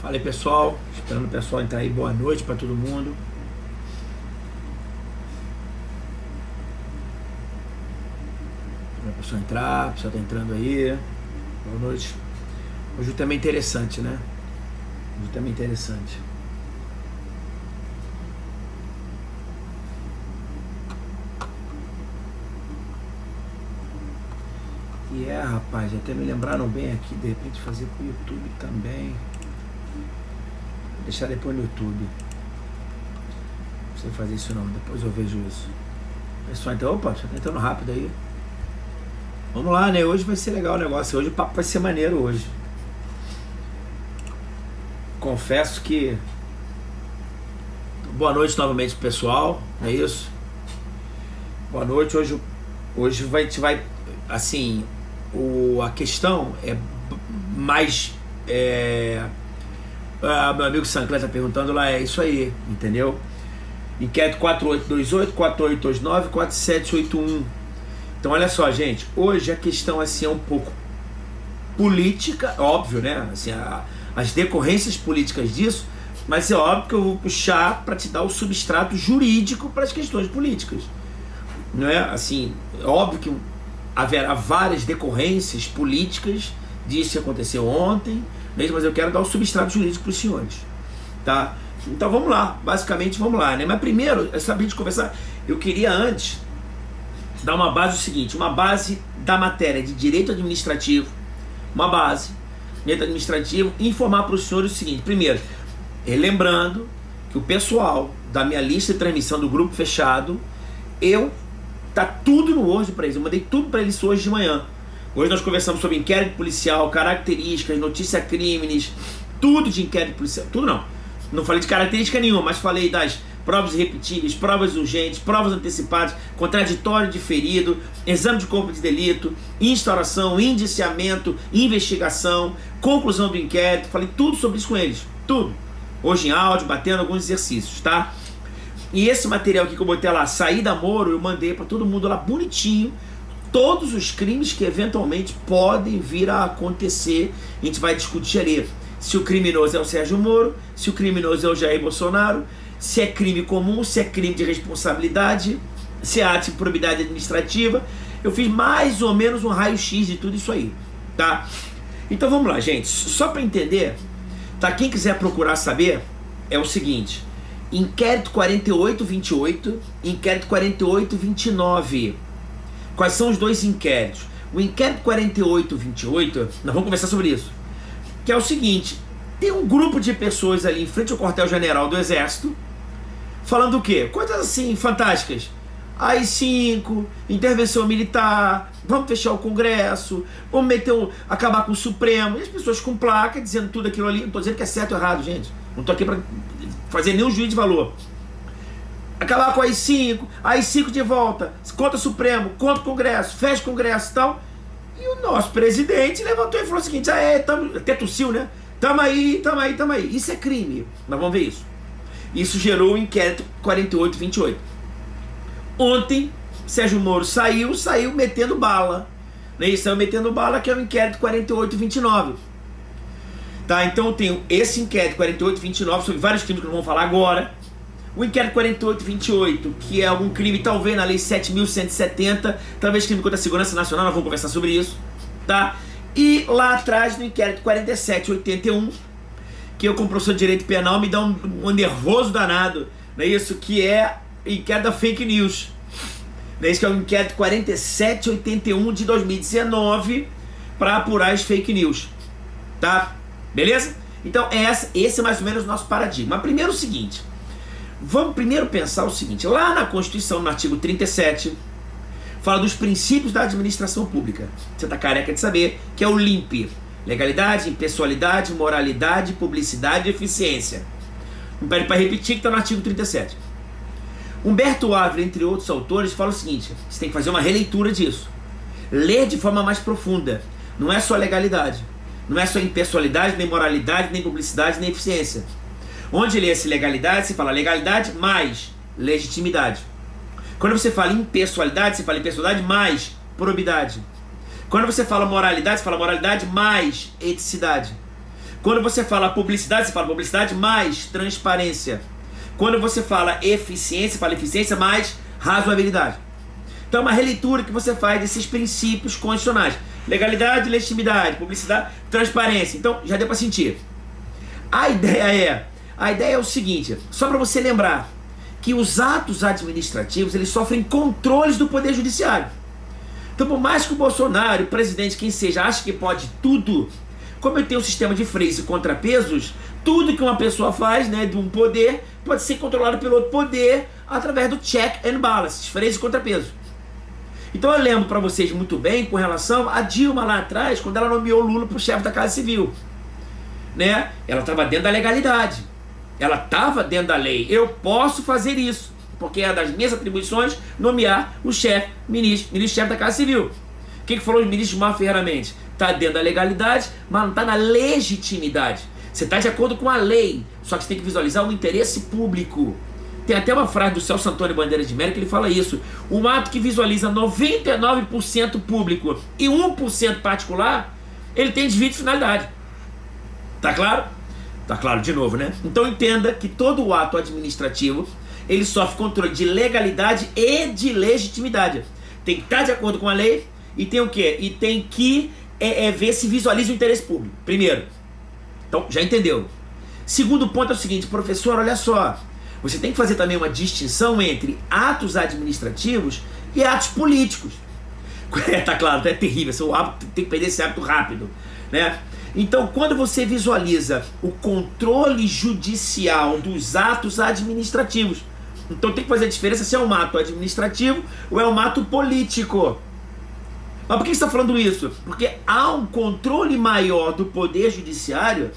Fala aí, pessoal, esperando o pessoal entrar aí, boa noite para todo mundo. Esperando o pessoal entrar, o pessoal tá entrando aí. Boa noite. Hoje o tema é interessante, né? Hoje o tema é interessante. E rapaz, até me lembraram bem aqui, de repente fazer pro YouTube também. Vou deixar depois no YouTube. Não sei fazer isso não, depois eu vejo isso. Pessoal, então, opa, já tá entrando rápido aí. Vamos lá, né? Hoje vai ser legal o negócio. Hoje o papo vai ser maneiro hoje. Confesso que... Boa noite novamente, pessoal. É isso? Boa noite. Hoje vai assim... A questão é mais... meu amigo Sancler tá perguntando lá, é isso aí, entendeu? Inquérito 4828, 4829, 4781. Então olha só, gente, hoje a questão assim é um pouco política, óbvio, né? Assim, as decorrências políticas disso, mas é óbvio que eu vou puxar para te dar o substrato jurídico para as questões políticas. Não é? Assim, é óbvio que haverá várias decorrências políticas disso que aconteceu ontem, mas eu quero dar o substrato jurídico para os senhores, tá? Então vamos lá, basicamente vamos lá, né? Mas primeiro, é só pra gente conversar, eu queria antes dar uma base, o seguinte, uma base da matéria de direito administrativo, uma base, direito administrativo, e informar para os senhores o seguinte, primeiro, lembrando que o pessoal da minha lista de transmissão do grupo fechado, tá tudo no Word para eles, eu mandei tudo para eles hoje de manhã. Hoje nós conversamos sobre inquérito policial, características, notícia crimes, tudo de inquérito policial, tudo não falei de característica nenhuma, mas falei das provas irrepetíveis, provas urgentes, provas antecipadas, contraditório diferido, exame de corpo de delito, instauração, indiciamento, investigação, conclusão do inquérito, falei tudo sobre isso com eles, tudo. Hoje em áudio, batendo alguns exercícios, tá? E esse material aqui que eu botei lá, saída Moro, eu mandei para todo mundo lá bonitinho, todos os crimes que eventualmente podem vir a acontecer, a gente vai discutir ali. Se o criminoso é o Sérgio Moro, se o criminoso é o Jair Bolsonaro, se é crime comum, se é crime de responsabilidade, se é ato de improbidade administrativa. Eu fiz mais ou menos um raio-x de tudo isso aí, tá? Então vamos lá, gente, só para entender, tá? Quem quiser procurar saber, é o seguinte... Inquérito 4828, inquérito 4829. Quais são os dois inquéritos? O inquérito 4828, nós vamos conversar sobre isso, que é o seguinte, tem um grupo de pessoas ali em frente ao quartel-general do Exército, falando o quê? Coisas assim, fantásticas. AI-5, intervenção militar, vamos fechar o Congresso, vamos acabar com o Supremo, e as pessoas com placa dizendo tudo aquilo ali. Não estou dizendo que é certo ou errado, gente, não estou aqui para fazer nenhum juízo de valor. Acabar com a AI-5 de volta, contra o Supremo, contra o Congresso, fecha o Congresso e tal. E o nosso presidente levantou e falou o seguinte, até tossiu, né? Tamo aí. Isso é crime. Nós vamos ver isso. Isso gerou o inquérito 4828. Ontem, Sérgio Moro saiu metendo bala. Né? Saiu metendo bala, que é o inquérito 4829. Tá, então eu tenho esse inquérito 4829 sobre vários crimes que nós vamos falar agora. O inquérito 4828, que é algum crime, talvez na lei 7.170, talvez crime contra a segurança nacional, nós vamos conversar sobre isso, tá? E lá atrás, no inquérito 4781, que eu, como professor de direito penal, me dá um nervoso danado, não é isso? Que é o inquérito da fake news. Não é isso, que é o inquérito 4781 de 2019, para apurar as fake news, tá? Beleza? Então esse é mais ou menos o nosso paradigma. Mas primeiro o seguinte, vamos primeiro pensar o seguinte, lá na Constituição, no artigo 37, fala dos princípios da administração pública. Você tá careca de saber, que é o LIMP, legalidade, impessoalidade, moralidade, publicidade e eficiência. Não pede para repetir, que está no artigo 37. Humberto Ávila, entre outros autores, fala o seguinte, você tem que fazer uma releitura disso, ler de forma mais profunda, não é só legalidade, não é só impessoalidade, nem moralidade, nem publicidade, nem eficiência. Onde lê-se legalidade, se fala legalidade mais legitimidade. Quando você fala impessoalidade, você fala impessoalidade mais probidade. Quando você fala moralidade, você fala moralidade mais eticidade. Quando você fala publicidade, você fala publicidade mais transparência. Quando você fala eficiência, você fala eficiência mais razoabilidade. Então é uma releitura que você faz desses princípios constitucionais. Legalidade, legitimidade, publicidade, transparência. Então já deu para sentir. A ideia é o seguinte, só para você lembrar, que os atos administrativos, eles sofrem controles do Poder Judiciário. Então, por mais que o Bolsonaro, o presidente, quem seja, ache que pode tudo, como ele tem um sistema de freios e contrapesos, tudo que uma pessoa faz, né, de um poder, pode ser controlado pelo outro poder através do check and balance, freios e contrapesos. Então eu lembro para vocês muito bem com relação a Dilma lá atrás, quando ela nomeou Lula para o chefe da Casa Civil. Né? Ela estava dentro da legalidade. Ela estava dentro da lei. Eu posso fazer isso, porque é das minhas atribuições nomear o chefe, ministro-chefe da Casa Civil. O que falou o ministro Gilmar Ferreira Mendes? Está dentro da legalidade, mas não está na legitimidade. Você está de acordo com a lei, só que você tem que visualizar o interesse público. Tem até uma frase do Celso Antônio Bandeira de Mello que ele fala isso. Um ato que visualiza 99% público e 1% particular, ele tem desvio de finalidade. Tá claro? Tá claro de novo, né? Então entenda que todo o ato administrativo, ele sofre controle de legalidade e de legitimidade. Tem que estar de acordo com a lei e tem o quê? E tem que ver se visualiza o interesse público. Primeiro. Então, já entendeu. Segundo ponto é o seguinte, professor, olha só. Você tem que fazer também uma distinção entre atos administrativos e atos políticos. Tá claro, é terrível. Tem que perder esse hábito rápido, né? Então, quando você visualiza o controle judicial dos atos administrativos, então tem que fazer a diferença se é um ato administrativo ou é um ato político. Mas por que você está falando isso? Porque há um controle maior do Poder Judiciário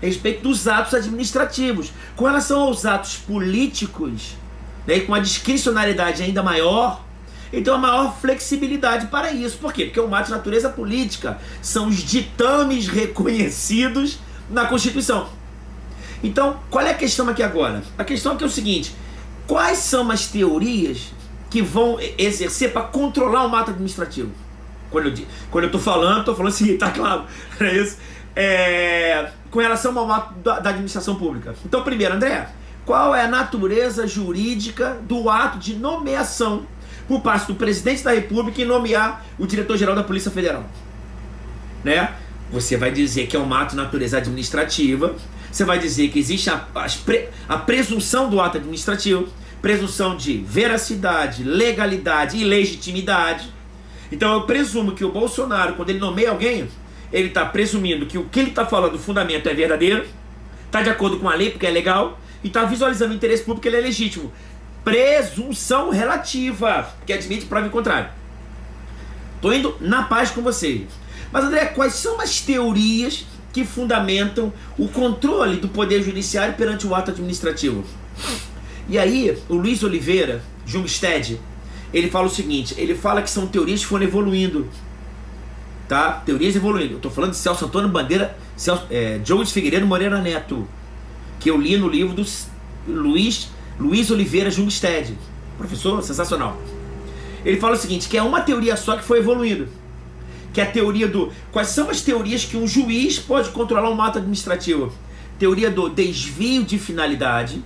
a respeito dos atos administrativos. Com relação aos atos políticos, né, com a discricionariedade ainda maior, então a maior flexibilidade para isso. Por quê? Porque é um ato de natureza política. São os ditames reconhecidos na Constituição. Então, qual é a questão aqui agora? A questão aqui é o seguinte: quais são as teorias que vão exercer para controlar um ato administrativo? Quando eu estou falando o seguinte, tá claro? É isso. Com relação ao ato da administração pública. Então, primeiro, André, qual é a natureza jurídica do ato de nomeação por parte do presidente da República em nomear o diretor-geral da Polícia Federal? Né? Você vai dizer que é um ato de natureza administrativa, você vai dizer que existe a presunção do ato administrativo, presunção de veracidade, legalidade e legitimidade. Então eu presumo que o Bolsonaro, quando ele nomeia alguém, ele está presumindo que o que ele está falando, o fundamento é verdadeiro, está de acordo com a lei porque é legal, e está visualizando o interesse público porque ele é legítimo. Presunção relativa, que admite prova em contrário. Estou indo na paz com vocês. Mas André, quais são as teorias que fundamentam o controle do Poder Judiciário perante o ato administrativo? E aí, o Luiz Oliveira Jungstedt, ele fala o seguinte, ele fala que são teorias que foram evoluindo. Tá? Teorias evoluindo. Eu estou falando de Celso Antônio Bandeira, Diogo de Figueiredo Moreira Neto, que eu li no livro do Luiz Oliveira Jungstedt, professor sensacional. Ele fala o seguinte, que é uma teoria só que foi evoluindo, que é a teoria do... Quais são as teorias que um juiz pode controlar um ato administrativo? Teoria do desvio de finalidade,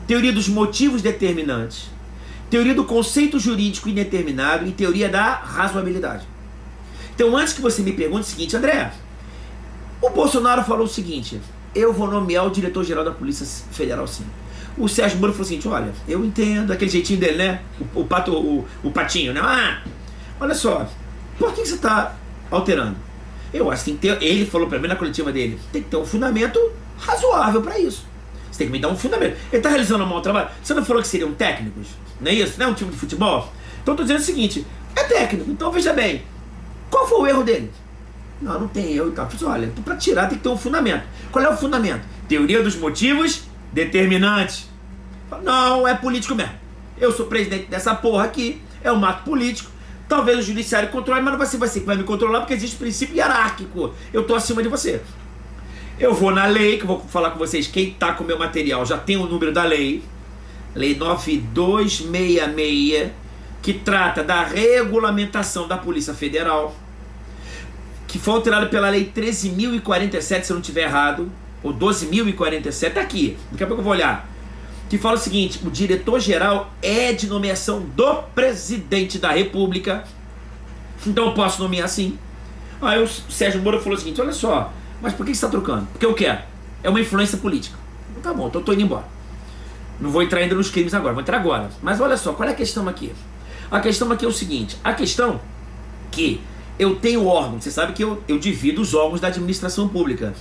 teoria dos motivos determinantes, teoria do conceito jurídico indeterminado e teoria da razoabilidade. Então, antes que você me pergunte o seguinte, André, o Bolsonaro falou o seguinte, eu vou nomear o diretor-geral da Polícia Federal, sim. O Sérgio Moro falou o seguinte, olha, eu entendo, aquele jeitinho dele, né? O patinho, né? Ah, olha só, por que você está alterando? Eu acho que tem que ter, ele falou para mim na coletiva dele, tem que ter um fundamento razoável para isso. Você tem que me dar um fundamento. Ele está realizando um mau trabalho. Você não falou que seriam técnicos? Não é isso? Não é um time de futebol? Então eu estou dizendo o seguinte, é técnico, então veja bem, qual foi o erro dele? Não tem erro e tal. Olha, para tirar tem que ter um fundamento. Qual é o fundamento? Teoria dos motivos determinantes. Não, é político mesmo. Eu sou presidente dessa porra aqui, é um ato político. Talvez o judiciário controle, mas não vai ser você que vai me controlar, porque existe princípio hierárquico. Eu tô acima de você. Eu vou na lei, que eu vou falar com vocês, quem tá com o meu material já tem o número da lei. Lei 9266, que trata da regulamentação da Polícia Federal, que foi alterado pela lei 13.047, se eu não estiver errado, ou 12.047, tá aqui, daqui a pouco eu vou olhar, que fala o seguinte: o diretor-geral é de nomeação do presidente da República, então eu posso nomear assim. Aí o Sérgio Moro falou o seguinte: olha só, mas por que você está trocando? Porque eu quero, é uma influência política. Tá bom, então eu tô indo embora. Não vou entrar ainda nos crimes agora, vou entrar agora. Mas olha só, qual é a questão aqui? A questão aqui é o seguinte: a questão que eu tenho órgão, você sabe que eu divido os órgãos da administração pública.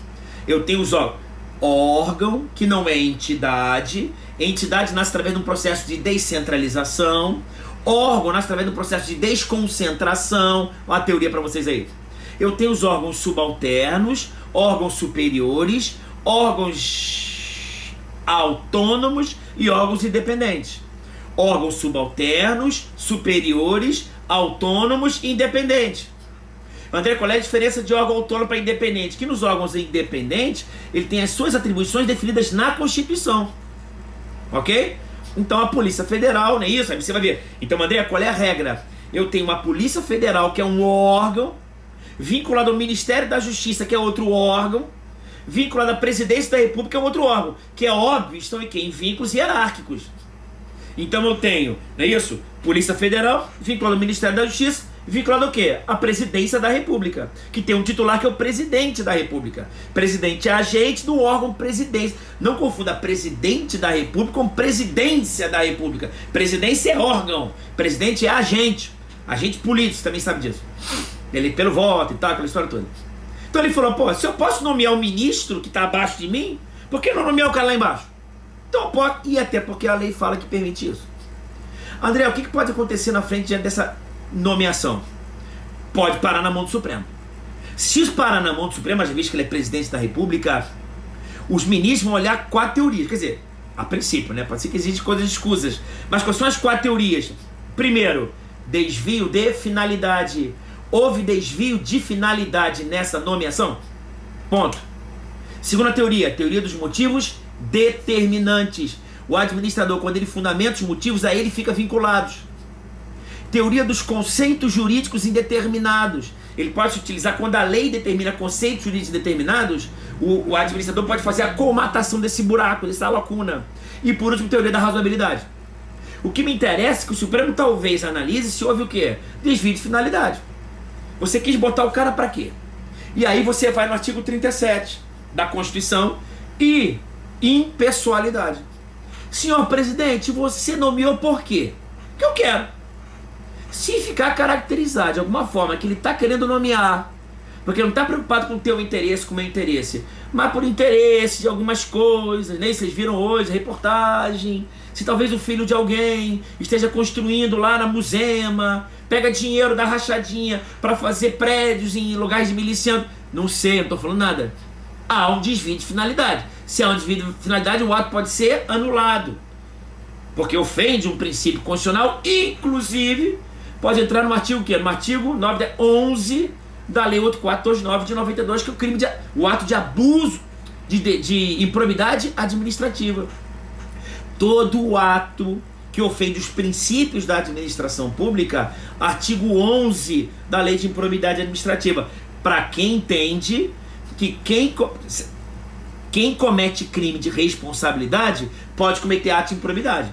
Eu tenho os órgão, que não é entidade. Entidade nasce através de um processo de descentralização. Órgão nasce através de um processo de desconcentração. Olha a teoria para vocês aí. Eu tenho os órgãos subalternos, órgãos superiores, órgãos autônomos e órgãos independentes. Órgãos subalternos, superiores, autônomos e independentes. André, qual é a diferença de órgão autônomo para independente? Que nos órgãos independentes, ele tem as suas atribuições definidas na Constituição. Ok? Então a Polícia Federal, não é isso? Aí você vai ver. Então, André, qual é a regra? Eu tenho uma Polícia Federal, que é um órgão, vinculado ao Ministério da Justiça, que é outro órgão, vinculado à Presidência da República, que é outro órgão, que é óbvio, estão em vínculos hierárquicos. Então eu tenho, não é isso? Polícia Federal, vinculado ao Ministério da Justiça, vinculado ao quê? À Presidência da República, que tem um titular que é o Presidente da República. Presidente é agente do órgão presidência. Não confunda Presidente da República com Presidência da República. Presidência é órgão, Presidente é agente. Agente político, você também sabe disso. Ele pelo voto e tal, aquela história toda. Então ele falou: pô, se eu posso nomear o ministro que está abaixo de mim, por que não nomear o cara lá embaixo? Então eu posso, e até porque a lei fala que permite isso. André, o que pode acontecer na frente diante dessa nomeação? Pode parar na mão do Supremo. Se parar na mão do Supremo, já visto que ele é presidente da República, os ministros vão olhar 4 teorias. Quer dizer, a princípio, né? Pode ser que existem coisas escusas. Mas quais são as 4 teorias? Primeiro, desvio de finalidade. Houve desvio de finalidade nessa nomeação? Ponto. Segunda teoria, teoria dos motivos determinantes. O administrador, quando ele fundamenta os motivos, a ele fica vinculado. Teoria dos conceitos jurídicos indeterminados. Ele pode se utilizar quando a lei determina conceitos jurídicos indeterminados, o administrador pode fazer a colmatação desse buraco, dessa lacuna. E por último, teoria da razoabilidade. O que me interessa é que o Supremo talvez analise se houve o quê? Desvio de finalidade. Você quis botar o cara para quê? E aí você vai no artigo 37 da Constituição e impessoalidade. Senhor presidente, você nomeou por quê? Que eu quero. Se ficar caracterizado de alguma forma que ele está querendo nomear, porque não está preocupado com o teu interesse, com o meu interesse, mas por interesse de algumas coisas, né? Vocês viram hoje a reportagem, se talvez o filho de alguém esteja construindo lá na Muzema, pega dinheiro da rachadinha para fazer prédios em lugares de miliciano, não sei, não estou falando nada. Há um desvio de finalidade. Se há um desvio de finalidade, o ato pode ser anulado, porque ofende um princípio constitucional, inclusive pode entrar no artigo que? No artigo 11 da Lei 8429 de 92, que é o crime o ato de abuso de improbidade administrativa. Todo ato que ofende os princípios da administração pública, artigo 11 da Lei de Improbidade Administrativa, para quem entende que quem comete crime de responsabilidade pode cometer ato de improbidade.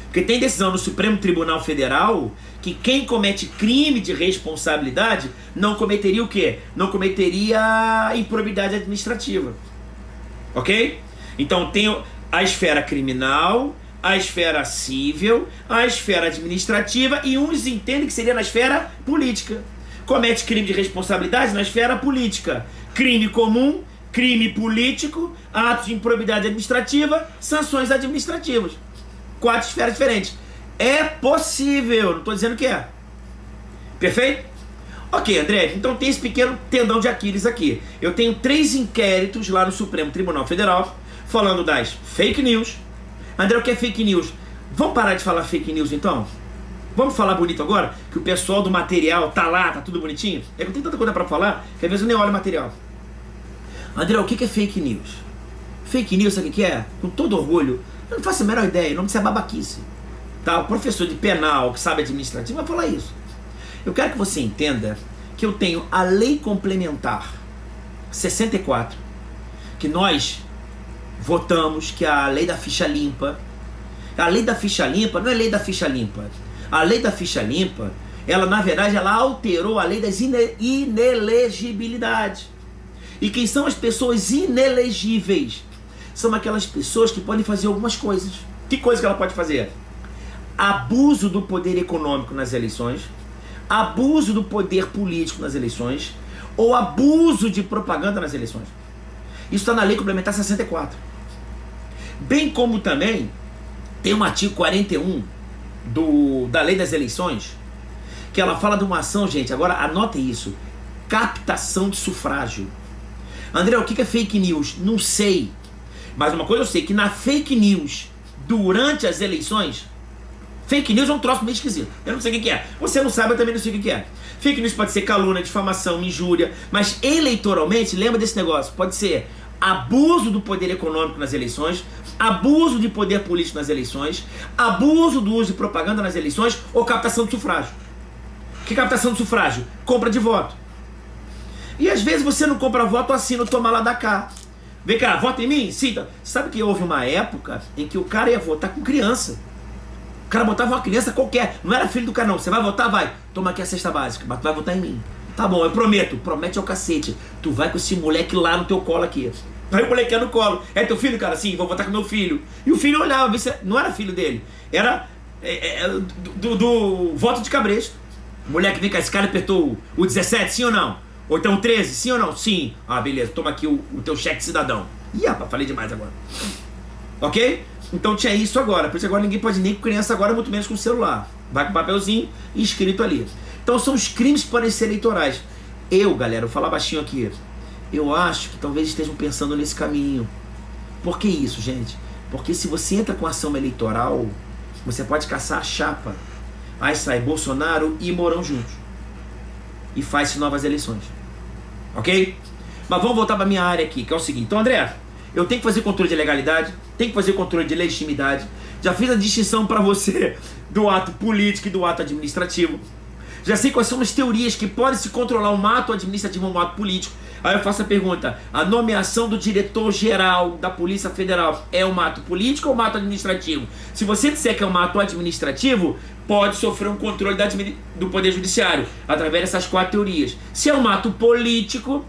Porque tem decisão no Supremo Tribunal Federal que quem comete crime de responsabilidade não cometeria o quê? Não cometeria improbidade administrativa. Ok? Então tem a esfera criminal, a esfera civil, a esfera administrativa, e uns entendem que seria na esfera política. Comete crime de responsabilidade na esfera política. Crime comum, crime político, atos de improbidade administrativa, sanções administrativas. 4 esferas diferentes. É possível, não estou dizendo que é. Perfeito? Ok, André, então tem esse pequeno tendão de Aquiles aqui. Eu tenho 3 inquéritos lá no Supremo Tribunal Federal falando das fake news. André, o que é fake news? Vamos parar de falar fake news então? Vamos falar bonito agora? Que o pessoal do material tá lá, tá tudo bonitinho? É que eu tenho tanta coisa para falar que às vezes eu nem olho o material. André, o que é fake news? Fake news, sabe o que é? Com todo orgulho, eu não faço a menor ideia, não precisa babaquice. Tá? O professor de penal que sabe administrativo vai falar isso. Eu quero que você entenda que eu tenho a lei complementar 64, que nós votamos, que é a lei da ficha limpa. A lei da ficha limpa não é lei da ficha limpa. A lei da ficha limpa, ela na verdade ela alterou a lei das inelegibilidades. E quem são as pessoas inelegíveis? São aquelas pessoas que podem fazer algumas coisas. Que coisa que ela pode fazer? Abuso do poder econômico nas eleições, abuso do poder político nas eleições, ou abuso de propaganda nas eleições. Isso está na lei complementar 64. Bem como também tem um artigo 41 da lei das eleições, que ela fala de uma ação, gente, agora anotem isso, captação de sufrágio. André, o que é fake news? Não sei, mas uma coisa eu sei, que na fake news, durante as eleições, fake news é um troço meio esquisito, eu não sei o que é, você não sabe, eu também não sei o que é. Fake news pode ser calúnia, difamação, injúria, mas eleitoralmente, lembra desse negócio, pode ser abuso do poder econômico nas eleições, abuso de poder político nas eleições, abuso do uso de propaganda nas eleições ou captação de sufrágio. Que captação de sufrágio? Compra de voto. E às vezes você não compra voto, assina o toma lá da cá. Vem cá, vota em mim? Sim. Sabe que houve uma época em que o cara ia votar com criança. O cara botava uma criança qualquer, não era filho do cara não. Você vai votar? Vai. Toma aqui a cesta básica, mas tu vai votar em mim. Tá bom, eu prometo. Promete ao cacete. Tu vai com esse moleque lá no teu colo aqui. Aí o moleque é no colo. É teu filho, cara? Sim, vou votar com meu filho. E o filho olhava, não era filho dele. Era do voto de cabresto. O moleque vem cá, esse cara apertou o 17, sim ou não? Ou então o 13, sim ou não? Sim. Ah, beleza, toma aqui o teu cheque cidadão. Ih, rapaz, falei demais agora. Ok? Então tinha isso agora. Por isso agora ninguém pode nem com criança agora, muito menos com celular. Vai com papelzinho escrito ali. Então são os crimes que podem ser eleitorais. Galera, vou falar baixinho aqui. Eu acho que talvez estejam pensando nesse caminho. Por que isso, gente? Porque se você entra com ação eleitoral, você pode caçar a chapa. Aí sai Bolsonaro e Mourão juntos. E faz-se novas eleições. Ok? Mas vamos voltar para a minha área aqui, que é o seguinte. Então, André, eu tenho que fazer controle de legalidade, tenho que fazer controle de legitimidade. Já fiz a distinção para você do ato político e do ato administrativo. Já sei quais são as teorias que podem se controlar um ato administrativo ou um ato político. Aí eu faço a pergunta: a nomeação do diretor-geral da Polícia Federal é um ato político ou um ato administrativo? Se você disser que é um ato administrativo, pode sofrer um controle do Poder Judiciário, através dessas 4 teorias. Se é um ato político,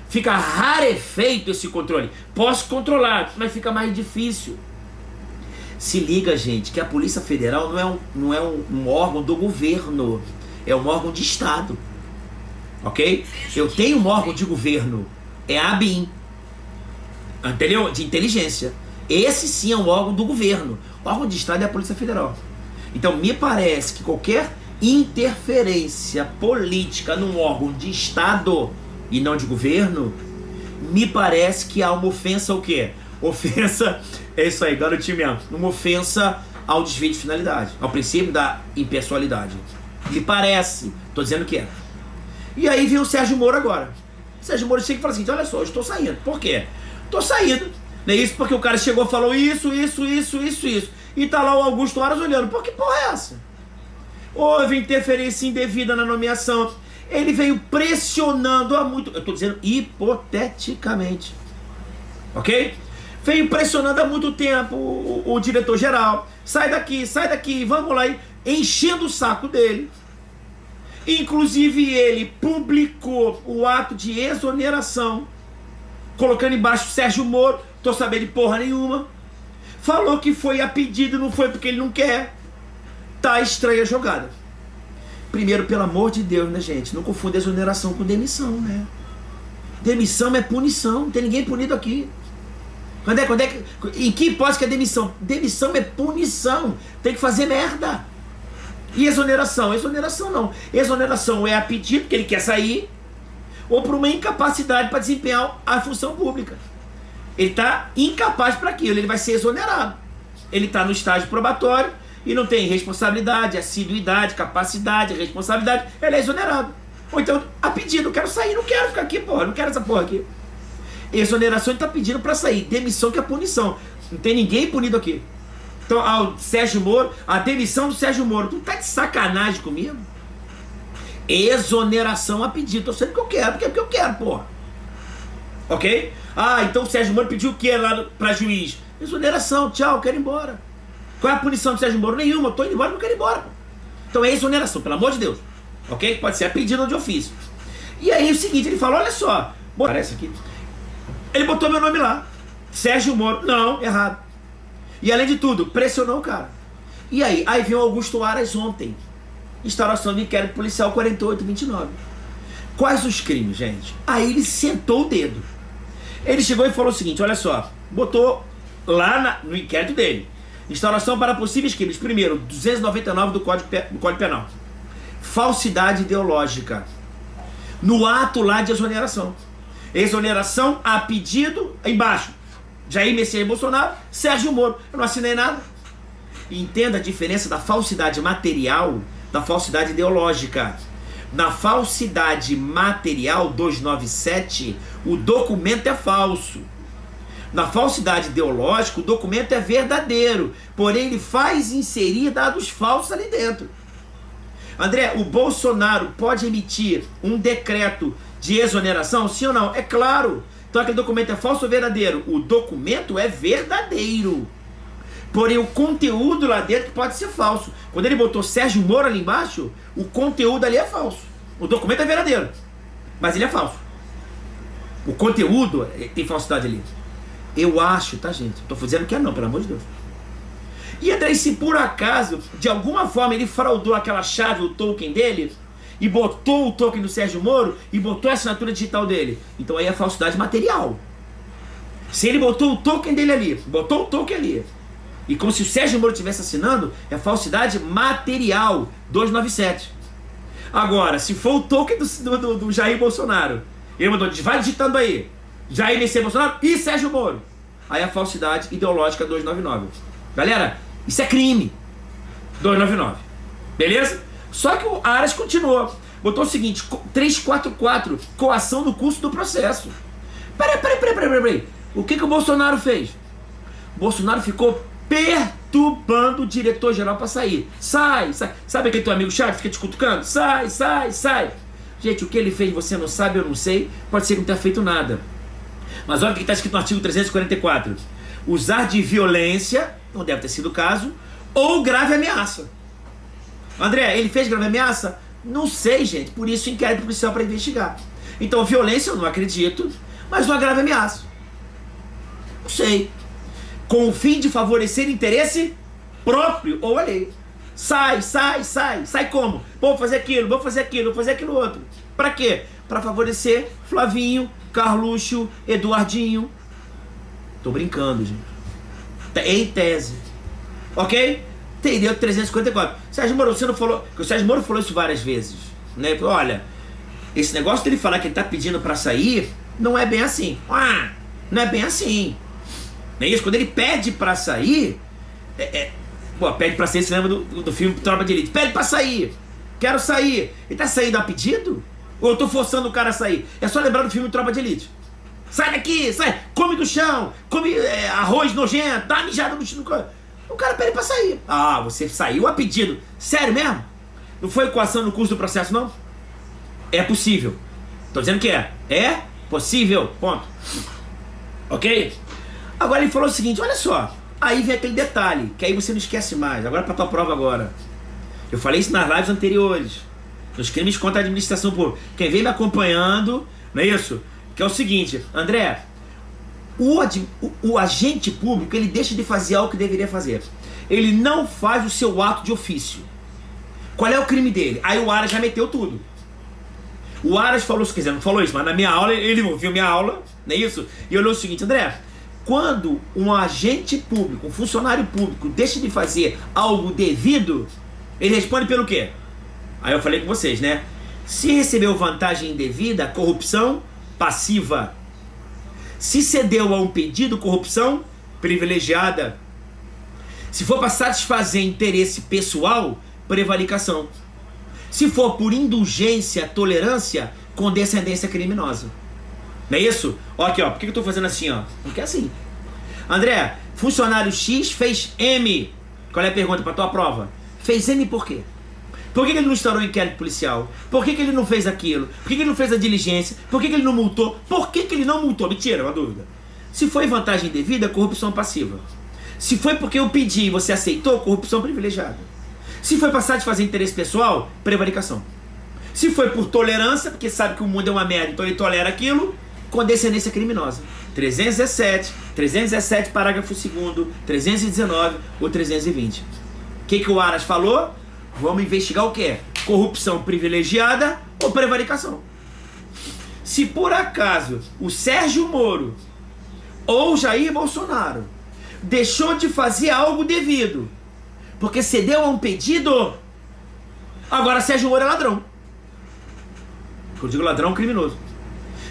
fica rarefeito esse controle. Posso controlar, mas fica mais difícil. Se liga, gente, que a Polícia Federal não é um órgão do governo, é um órgão de Estado. Ok? Eu tenho um órgão de governo, é a ABIN, entendeu? De inteligência. Esse sim é um órgão do governo. O órgão de Estado é a Polícia Federal. Então me parece que qualquer interferência política num órgão de Estado e não de governo, me parece que há uma ofensa ao quê? Ofensa, é isso aí, garotinho mesmo, uma ofensa ao desvio de finalidade, ao princípio da impessoalidade. Me parece, tô dizendo que é. E aí vem o Sérgio Moro agora. O Sérgio Moro chega e fala assim: olha só, eu estou saindo. Por quê? Estou saindo. Não é isso porque o cara chegou e falou isso. E tá lá o Augusto Aras olhando. Pô, que porra é essa? Houve interferência indevida na nomeação. Ele veio pressionando há muito... Eu estou dizendo hipoteticamente. Ok? Veio pressionando há muito tempo o diretor-geral. Sai daqui, vamos lá. Enchendo o saco dele. Inclusive ele publicou o ato de exoneração, colocando embaixo Sérgio Moro. Tô sabendo de porra nenhuma. Falou que foi a pedido, não foi porque ele não quer. Tá estranha a jogada. Primeiro, pelo amor de Deus, né, gente? Não confunda exoneração com demissão, né? Demissão é punição. Não tem ninguém punido aqui. Em que hipótese que é demissão? Demissão é punição. Tem que fazer merda. E exoneração? Exoneração não. Exoneração é a pedido, que ele quer sair, ou por uma incapacidade para desempenhar a função pública. Ele está incapaz para aquilo, ele vai ser exonerado. Ele está no estágio probatório e não tem responsabilidade, assiduidade, capacidade, responsabilidade, ele é exonerado. Ou então, a pedido, eu quero sair, não quero ficar aqui, porra, não quero essa porra aqui. Exoneração ele está pedindo para sair, demissão que é punição. Não tem ninguém punido aqui. Então, ao Sérgio Moro, a demissão do Sérgio Moro, tu tá de sacanagem comigo? Exoneração a pedido. Tô sendo que eu quero, porque é porque eu quero, porra. Ok? Ah, então o Sérgio Moro pediu o que lá pra juiz? Exoneração, tchau, quero ir embora. Qual é a punição do Sérgio Moro? Nenhuma, tô indo embora, não quero ir embora. Então é exoneração, pelo amor de Deus. Ok? Pode ser a pedido de ofício. E aí o seguinte, ele falou, olha só, aparece aqui. Ele botou meu nome lá. Sérgio Moro. Não, errado. E além de tudo, pressionou o cara. E aí veio o Augusto Aras ontem. Instauração de inquérito policial 4829. Quais os crimes, gente? Aí ele sentou o dedo. Ele chegou e falou o seguinte, olha só. Botou lá no inquérito dele. Instauração para possíveis crimes. Primeiro, 299 do Código Penal. Falsidade ideológica. No ato lá de exoneração. Exoneração a pedido, embaixo. Jair Messias Bolsonaro, Sérgio Moro. Eu não assinei nada. Entenda a diferença da falsidade material da falsidade ideológica. Na falsidade material 297, o documento é falso. Na falsidade ideológica, o documento é verdadeiro, porém ele faz inserir dados falsos ali dentro. André, o Bolsonaro pode emitir um decreto de exoneração? Sim ou não? É claro. Então aquele documento é falso ou verdadeiro? O documento é verdadeiro. Porém o conteúdo lá dentro pode ser falso. Quando ele botou Sérgio Moro ali embaixo, o conteúdo ali é falso. O documento é verdadeiro, mas ele é falso. O conteúdo tem falsidade ali. Eu acho, tá, gente? Tô dizendo que é não, pelo amor de Deus. E André, se por acaso, de alguma forma, ele fraudou aquela chave, o token dele, e botou o token do Sérgio Moro, e botou a assinatura digital dele, então aí é falsidade material. Se ele botou o token dele ali, botou o token ali, e como se o Sérgio Moro estivesse assinando, é falsidade material, 297. Agora, se for o token do Jair Bolsonaro, ele mandou, vai digitando aí, Jair Messias Bolsonaro e Sérgio Moro, aí é falsidade ideológica 299. Galera, isso é crime, 299, beleza? Só que o Aras continuou, botou o seguinte, 344, coação do curso do processo. Peraí. O que o Bolsonaro fez? O Bolsonaro ficou perturbando o diretor-geral para sair. Sai. Sabe aquele teu amigo chato que fica te cutucando? Sai. Gente, o que ele fez você não sabe, eu não sei. Pode ser que não tenha feito nada. Mas olha o que está escrito no artigo 344. Usar de violência, não deve ter sido o caso, ou grave ameaça. André, ele fez grave ameaça? Não sei, gente. Por isso inquérito policial para investigar. Então, violência eu não acredito, mas uma grave ameaça. Não sei. Com o fim de favorecer interesse próprio ou alheio. Sai como? Vou fazer aquilo outro. Pra quê? Pra favorecer Flavinho, Carluxo, Eduardinho. Tô brincando, gente. Em tese. Ok? Entendeu? 354. Sérgio Moro, você não falou... O Sérgio Moro falou isso várias vezes, né? Olha, esse negócio dele falar que ele tá pedindo pra sair, não é bem assim. Não é bem assim. Não é isso? Quando ele pede pra sair, pede pra sair, você lembra do filme Tropa de Elite? Pede pra sair, quero sair. Ele tá saindo a pedido? Ou eu tô forçando o cara a sair? É só lembrar do filme Tropa de Elite. Sai daqui, sai, come do chão, come arroz nojento, dá mijada no chão. O cara pede pra sair. Ah, você saiu a pedido. Sério mesmo? Não foi coação no curso do processo, não? É possível. Tô dizendo que é. É possível, ponto. Ok? Agora ele falou o seguinte, olha só. Aí vem aquele detalhe, que aí você não esquece mais. Agora pra tua prova agora. Eu falei isso nas lives anteriores. Nos crimes contra a administração pública. Quem vem me acompanhando, não é isso? Que é o seguinte, André, o agente público, ele deixa de fazer algo que deveria fazer. Ele não faz o seu ato de ofício. Qual é o crime dele? Aí o Aras já meteu tudo. O Aras falou, se quiser, não falou isso, mas na minha aula, ele ouviu minha aula, não é isso? E olhou o seguinte, André, quando um agente público, um funcionário público deixa de fazer algo devido, ele responde pelo quê? Aí eu falei com vocês, né? Se recebeu vantagem indevida, corrupção passiva. Se cedeu a um pedido, corrupção privilegiada. Se for para satisfazer interesse pessoal, prevaricação. Se for por indulgência, tolerância, condescendência criminosa. Não é isso? Ó, aqui, ó. Por que eu tô fazendo assim, ó? Porque é assim. André, funcionário X fez M. Qual é a pergunta para tua prova? Fez M por quê? Por que ele não instaurou um inquérito policial? Por que ele não fez aquilo? Por que ele não fez a diligência? Por que ele não multou? Por que ele não multou? Me tira uma dúvida. Se foi vantagem indevida, corrupção passiva. Se foi porque eu pedi e você aceitou, corrupção privilegiada. Se foi para satisfazer interesse pessoal, prevaricação. Se foi por tolerância, porque sabe que o mundo é uma merda, então ele tolera aquilo, condescendência criminosa. 317, parágrafo 2º, 319 ou 320. O que o Aras falou? Vamos investigar o quê? Corrupção privilegiada ou prevaricação. Se por acaso o Sérgio Moro ou Jair Bolsonaro deixou de fazer algo devido, porque cedeu a um pedido, agora Sérgio Moro é ladrão. Eu digo ladrão criminoso.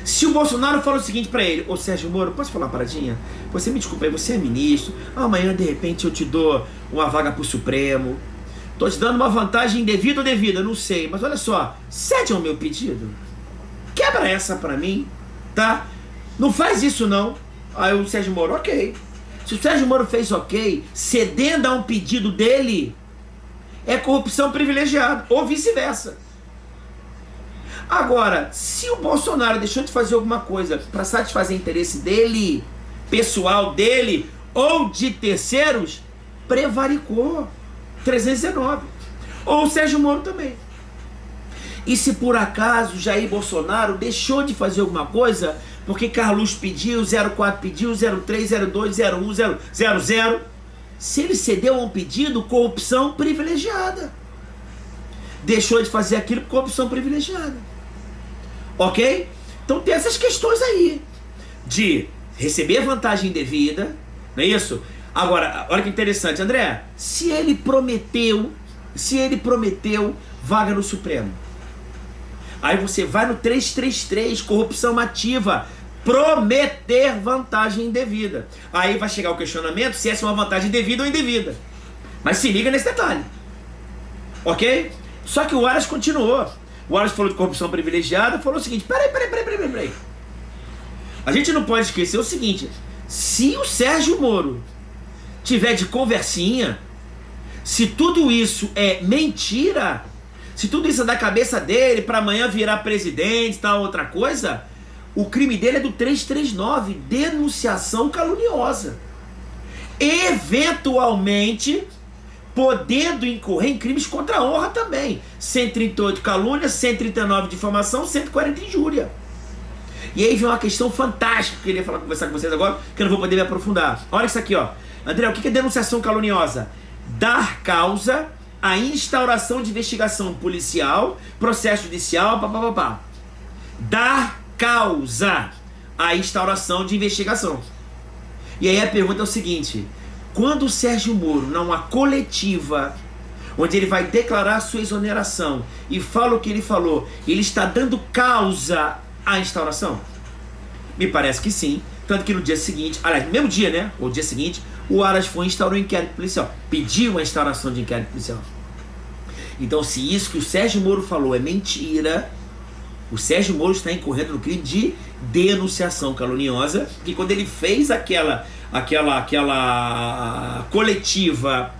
Se o Bolsonaro fala o seguinte pra ele: ô Sérgio Moro, posso falar uma paradinha? Você me desculpa aí, você é ministro, amanhã de repente eu te dou uma vaga pro Supremo, tô te dando uma vantagem indevida ou devida, não sei, mas olha só, cede ao meu pedido, quebra essa pra mim, tá? Não faz isso não. Aí o Sérgio Moro, ok. Se o Sérgio Moro fez ok, cedendo a um pedido dele, é corrupção privilegiada, ou vice-versa. Agora, se o Bolsonaro deixou de fazer alguma coisa para satisfazer interesse dele, pessoal dele, ou de terceiros, prevaricou. 319. Ou o Sérgio Moro também. E se por acaso Jair Bolsonaro deixou de fazer alguma coisa porque Carlos pediu, 04 pediu, 03, 02, 01, 00, se ele cedeu a um pedido, corrupção privilegiada. Deixou de fazer aquilo por corrupção privilegiada. Ok? Então tem essas questões aí de receber vantagem indevida, não é isso? Agora, olha que interessante, André, se ele prometeu vaga no Supremo, aí você vai no 333, corrupção ativa, prometer vantagem indevida. Aí vai chegar o questionamento se essa é uma vantagem devida ou indevida. Mas se liga nesse detalhe. Ok? Só que o Aras continuou. O Aras falou de corrupção privilegiada, falou o seguinte: peraí. A gente não pode esquecer o seguinte: se o Sérgio Moro tiver de conversinha, se tudo isso é mentira, se tudo isso é da cabeça dele para amanhã virar presidente, tal, outra coisa, o crime dele é do 339, denunciação caluniosa. Eventualmente, podendo incorrer em crimes contra a honra também. 138 calúnia, 139 difamação, 140 injúria. E aí vem uma questão fantástica que eu queria conversar com vocês agora, que eu não vou poder me aprofundar. Olha isso aqui, ó. André, o que é denunciação caluniosa? Dar causa à instauração de investigação policial, processo judicial, papapá. Dar causa à instauração de investigação. E aí a pergunta é o seguinte: quando o Sérgio Moro, numa coletiva, onde ele vai declarar a sua exoneração e fala o que ele falou, ele está dando causa à instauração? Me parece que sim. Tanto que no dia seguinte, aliás, no mesmo dia, né? Ou dia seguinte, o Aras foi e instaurou um inquérito policial. Pediu a instauração de inquérito policial. Então, se isso que o Sérgio Moro falou é mentira, o Sérgio Moro está incorrendo no crime de denunciação caluniosa, que quando ele fez aquela coletiva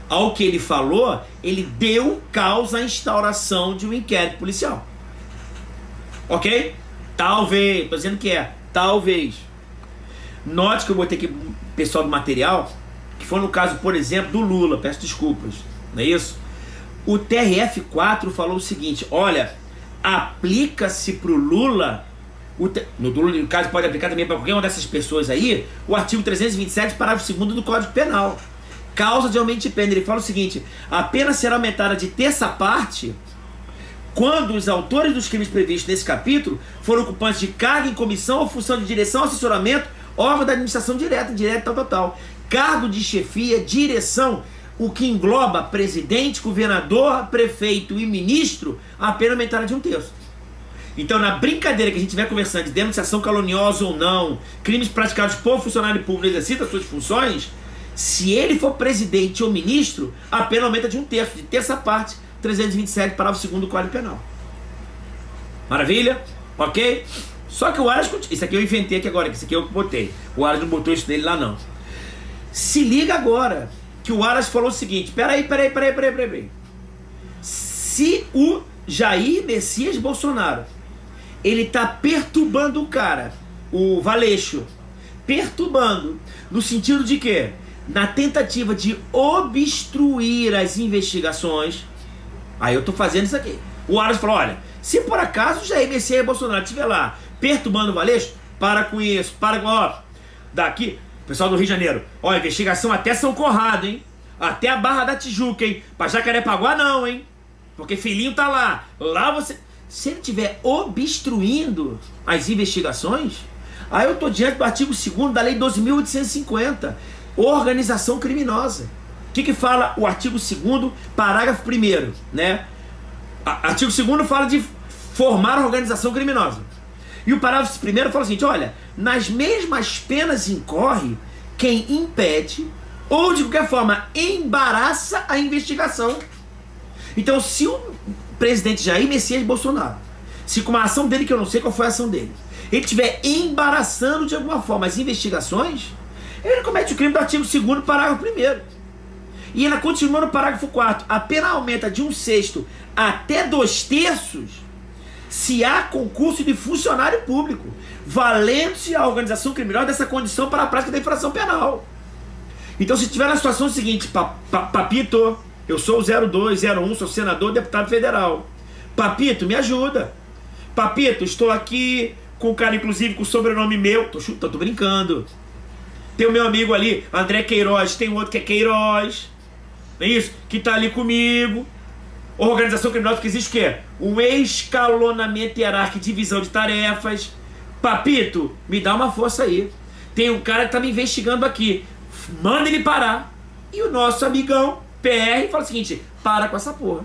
ao que ele falou, ele deu causa à instauração de um inquérito policial. Ok? Talvez, estou dizendo que é, talvez. Note que eu botei aqui o pessoal do material, que foi no caso, por exemplo, do Lula, peço desculpas, não é isso? O TRF4 falou o seguinte: olha, aplica-se para o Lula, no caso pode aplicar também para qualquer uma dessas pessoas aí, o artigo 327, parágrafo 2º do Código Penal. Causa de aumento de pena. Ele fala o seguinte: a pena será aumentada de terça parte quando os autores dos crimes previstos nesse capítulo foram ocupantes de cargo em comissão ou função de direção, assessoramento, órgão da administração direta, indireta, tal. Cargo de chefia, direção, o que engloba presidente, governador, prefeito e ministro, a pena aumentada de 1/3. Então, na brincadeira que a gente estiver conversando de denunciação caluniosa ou não, crimes praticados por funcionário público no exercício das suas funções, se ele for presidente ou ministro, a pena aumenta de 1/3, de terça parte, 327, parágrafo 2º do Código Penal. Maravilha? Ok? Só que o Aras, isso aqui eu inventei aqui agora, isso aqui eu botei. O Aras não botou isso dele lá não. Se liga agora, que o Aras falou o seguinte: peraí. Se se o Jair Messias Bolsonaro, ele tá perturbando o cara, o Valeixo, perturbando, no sentido de que, na tentativa de obstruir as investigações, aí eu tô fazendo isso aqui. O Aras falou, olha, se por acaso o Jair Messias Bolsonaro estiver lá perturbando o Valeixo, para com isso, para com, ó, daqui, pessoal do Rio de Janeiro, ó, investigação até São Conrado, hein, até a Barra da Tijuca, hein, pra Jacarepaguá não, hein, porque filhinho tá lá, lá você, se ele estiver obstruindo as investigações, aí eu tô diante do artigo 2º da lei 12.850, organização criminosa. O que fala o artigo 2º, parágrafo 1º, né? Artigo 2º fala de formar organização criminosa. E o parágrafo 1º fala o seguinte, olha, nas mesmas penas incorre quem impede ou de qualquer forma embaraça a investigação. Então, se o presidente Jair Messias Bolsonaro, se com uma ação dele, que eu não sei qual foi a ação dele, ele estiver embaraçando de alguma forma as investigações, ele comete o crime do artigo 2º, parágrafo 1º. E ela continua no parágrafo 4º. A pena aumenta de 1/6 até 2/3 se há concurso de funcionário público, valendo-se a organização criminosa dessa condição para a prática da infração penal. Então, se tiver na situação seguinte, Papito, eu sou o 0201, sou senador, deputado federal. Papito, me ajuda. Papito, estou aqui com o cara, inclusive, com o sobrenome meu. Tô brincando. Tem o meu amigo ali, André Queiroz, tem outro que é Queiroz. Não é isso? Que tá ali comigo. Organização criminosa que existe o quê? Um escalonamento hierárquico, divisão de tarefas. Papito, me dá uma força aí. Tem um cara que tá me investigando aqui. Manda ele parar. E o nosso amigão, PR, fala o seguinte, para com essa porra.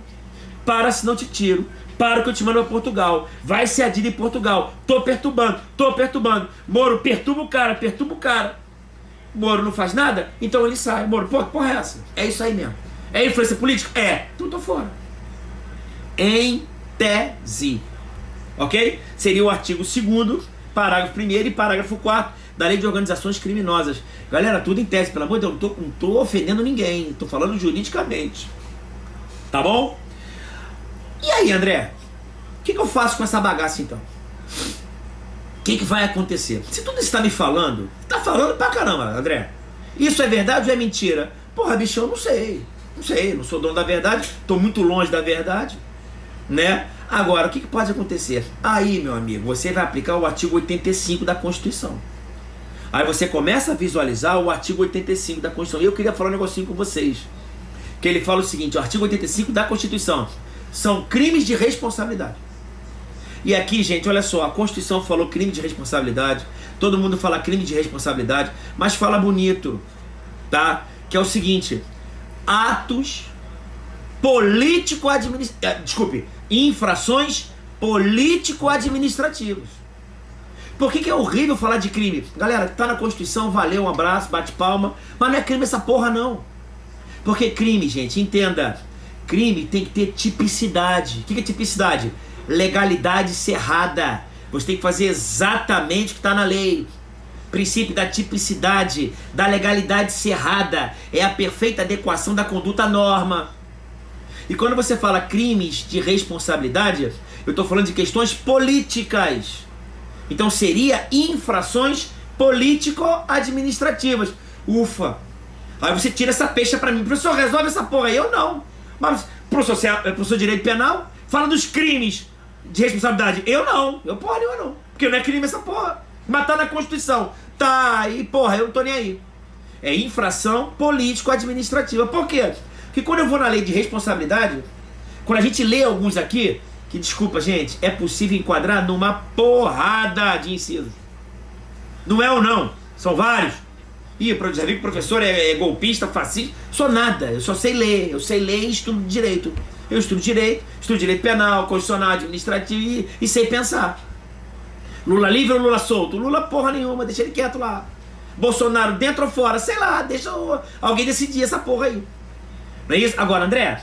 Para, senão te tiro. Para que eu te mando pra Portugal. Vai ser adido em Portugal. Tô perturbando. Moro, perturba o cara. Moro não faz nada? Então ele sai. Moro, porra é essa? É isso aí mesmo. É influência política? É. Então tô fora. Em tese. Ok? Seria o artigo 2º, parágrafo 1º e parágrafo 4º da Lei de Organizações Criminosas. Galera, tudo em tese, pelo amor de Deus, não tô ofendendo ninguém. Tô falando juridicamente. Tá bom? E aí, André? O que eu faço com essa bagaça então? O que vai acontecer? Se tudo isso tá me falando, tá falando pra caramba, André. Isso é verdade ou é mentira? Porra, bicho, eu não sei, não sou dono da verdade, tô muito longe da verdade, né? Agora, o que pode acontecer? Aí, meu amigo, você vai aplicar o artigo 85 da Constituição. Aí você começa a visualizar o artigo 85 da Constituição. E eu queria falar um negocinho com vocês. Que ele fala o seguinte, o artigo 85 da Constituição. São crimes de responsabilidade. E aqui, gente, olha só, a Constituição falou crime de responsabilidade, todo mundo fala crime de responsabilidade, mas fala bonito, tá? Que é o seguinte, atos infrações político-administrativas. Por que é horrível falar de crime? Galera, tá na Constituição, valeu, um abraço, bate palma, mas não é crime essa porra não. Porque crime, gente, entenda, crime tem que ter tipicidade. O que é tipicidade? Legalidade cerrada. Você tem que fazer exatamente o que está na lei. Princípio da tipicidade, da legalidade cerrada, é a perfeita adequação da conduta à norma. E quando você fala crimes de responsabilidade, eu estou falando de questões políticas. Então seria infrações político-administrativas. Ufa! Aí você tira essa peixe para mim. Professor, resolve essa porra aí. Eu não. Mas professor de direito penal fala dos crimes de responsabilidade. Eu não. Eu não. Porque não é crime essa porra. Mas tá na Constituição. Tá, e porra, eu não tô nem aí. É infração político-administrativa. Por quê? Porque quando eu vou na lei de responsabilidade, quando a gente lê alguns aqui, que desculpa, gente, é possível enquadrar numa porrada de incisos. Não é ou não? São vários. Ih, já vi que o professor é golpista, fascista. Sou nada, eu só sei ler. Eu sei ler e estudo direito. Eu estudo direito penal, constitucional, administrativo e sei pensar. Lula livre ou Lula solto? Lula porra nenhuma, deixa ele quieto lá. Bolsonaro dentro ou fora? Sei lá, deixa alguém decidir essa porra aí. Não é isso? Agora, André,